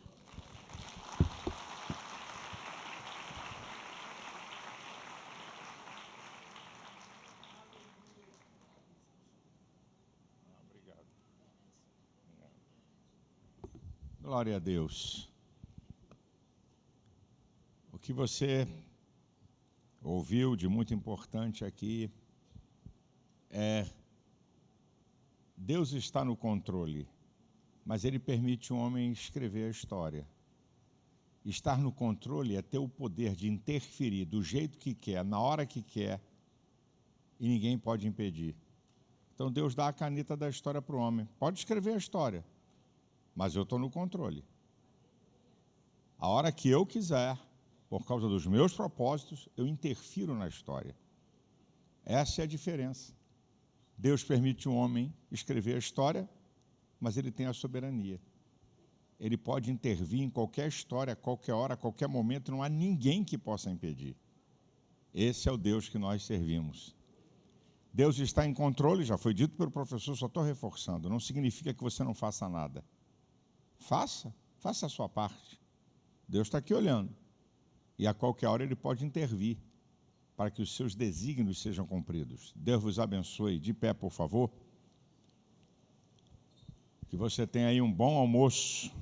Glória a Deus. O que você ouviu de muito importante aqui é: Deus está no controle, mas Ele permite um homem escrever a história. Estar no controle é ter o poder de interferir do jeito que quer, na hora que quer, e ninguém pode impedir. Então Deus dá a caneta da história para o homem. Pode escrever a história, mas eu estou no controle. A hora que eu quiser, por causa dos meus propósitos, eu interfiro na história. Essa é a diferença. Deus permite um homem escrever a história, mas ele tem a soberania. Ele pode intervir em qualquer história, a qualquer hora, a qualquer momento, não há ninguém que possa impedir. Esse é o Deus que nós servimos. Deus está em controle, já foi dito pelo professor, só estou reforçando, não significa que você não faça nada. Faça a sua parte. Deus está aqui olhando. E a qualquer hora Ele pode intervir para que os seus desígnios sejam cumpridos. Deus vos abençoe. De pé, por favor. Que você tenha aí um bom almoço.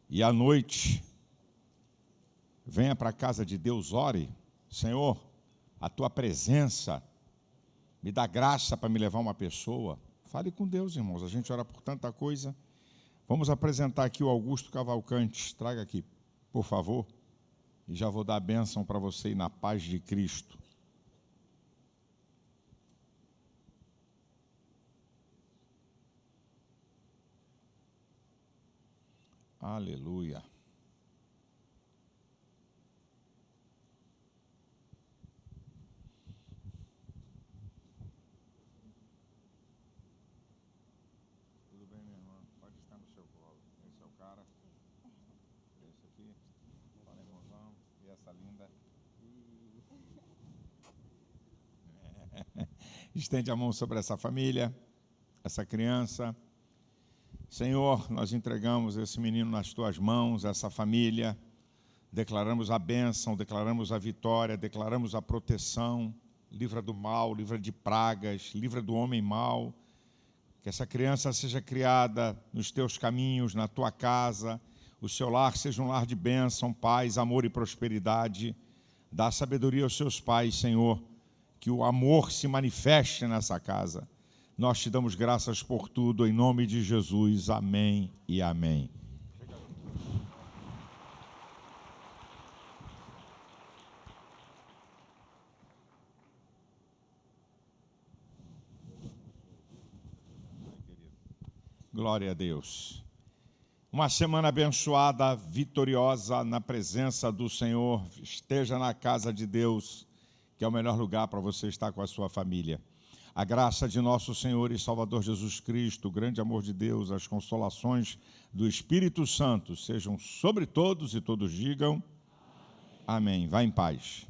E à noite, venha para a casa de Deus, ore. Senhor, a Tua presença me dá graça para me levar uma pessoa. Fale com Deus, irmãos. A gente ora por tanta coisa. Vamos apresentar aqui o Augusto Cavalcante. Traga aqui, por favor. E já vou dar a bênção para você ir na paz de Cristo. Aleluia. Tudo bem, minha irmã? Pode estar no seu colo. Esse é o cara. Esse aqui. Fala, irmãozão. E essa linda. Estende a mão sobre essa família, essa criança. Senhor, nós entregamos esse menino nas tuas mãos, essa família. Declaramos a bênção, declaramos a vitória, declaramos a proteção. Livra do mal, livra de pragas, livra do homem mau. Que essa criança seja criada nos teus caminhos, na tua casa. O seu lar seja um lar de bênção, paz, amor e prosperidade. Dá sabedoria aos seus pais, Senhor. Que o amor se manifeste nessa casa. Nós te damos graças por tudo, em nome de Jesus. Amém e amém. Glória a Deus. Uma semana abençoada, vitoriosa na presença do Senhor. Esteja na casa de Deus, que é o melhor lugar para você estar com a sua família. A graça de nosso Senhor e Salvador Jesus Cristo, o grande amor de Deus, as consolações do Espírito Santo sejam sobre todos e todos digam amém. Vá em paz.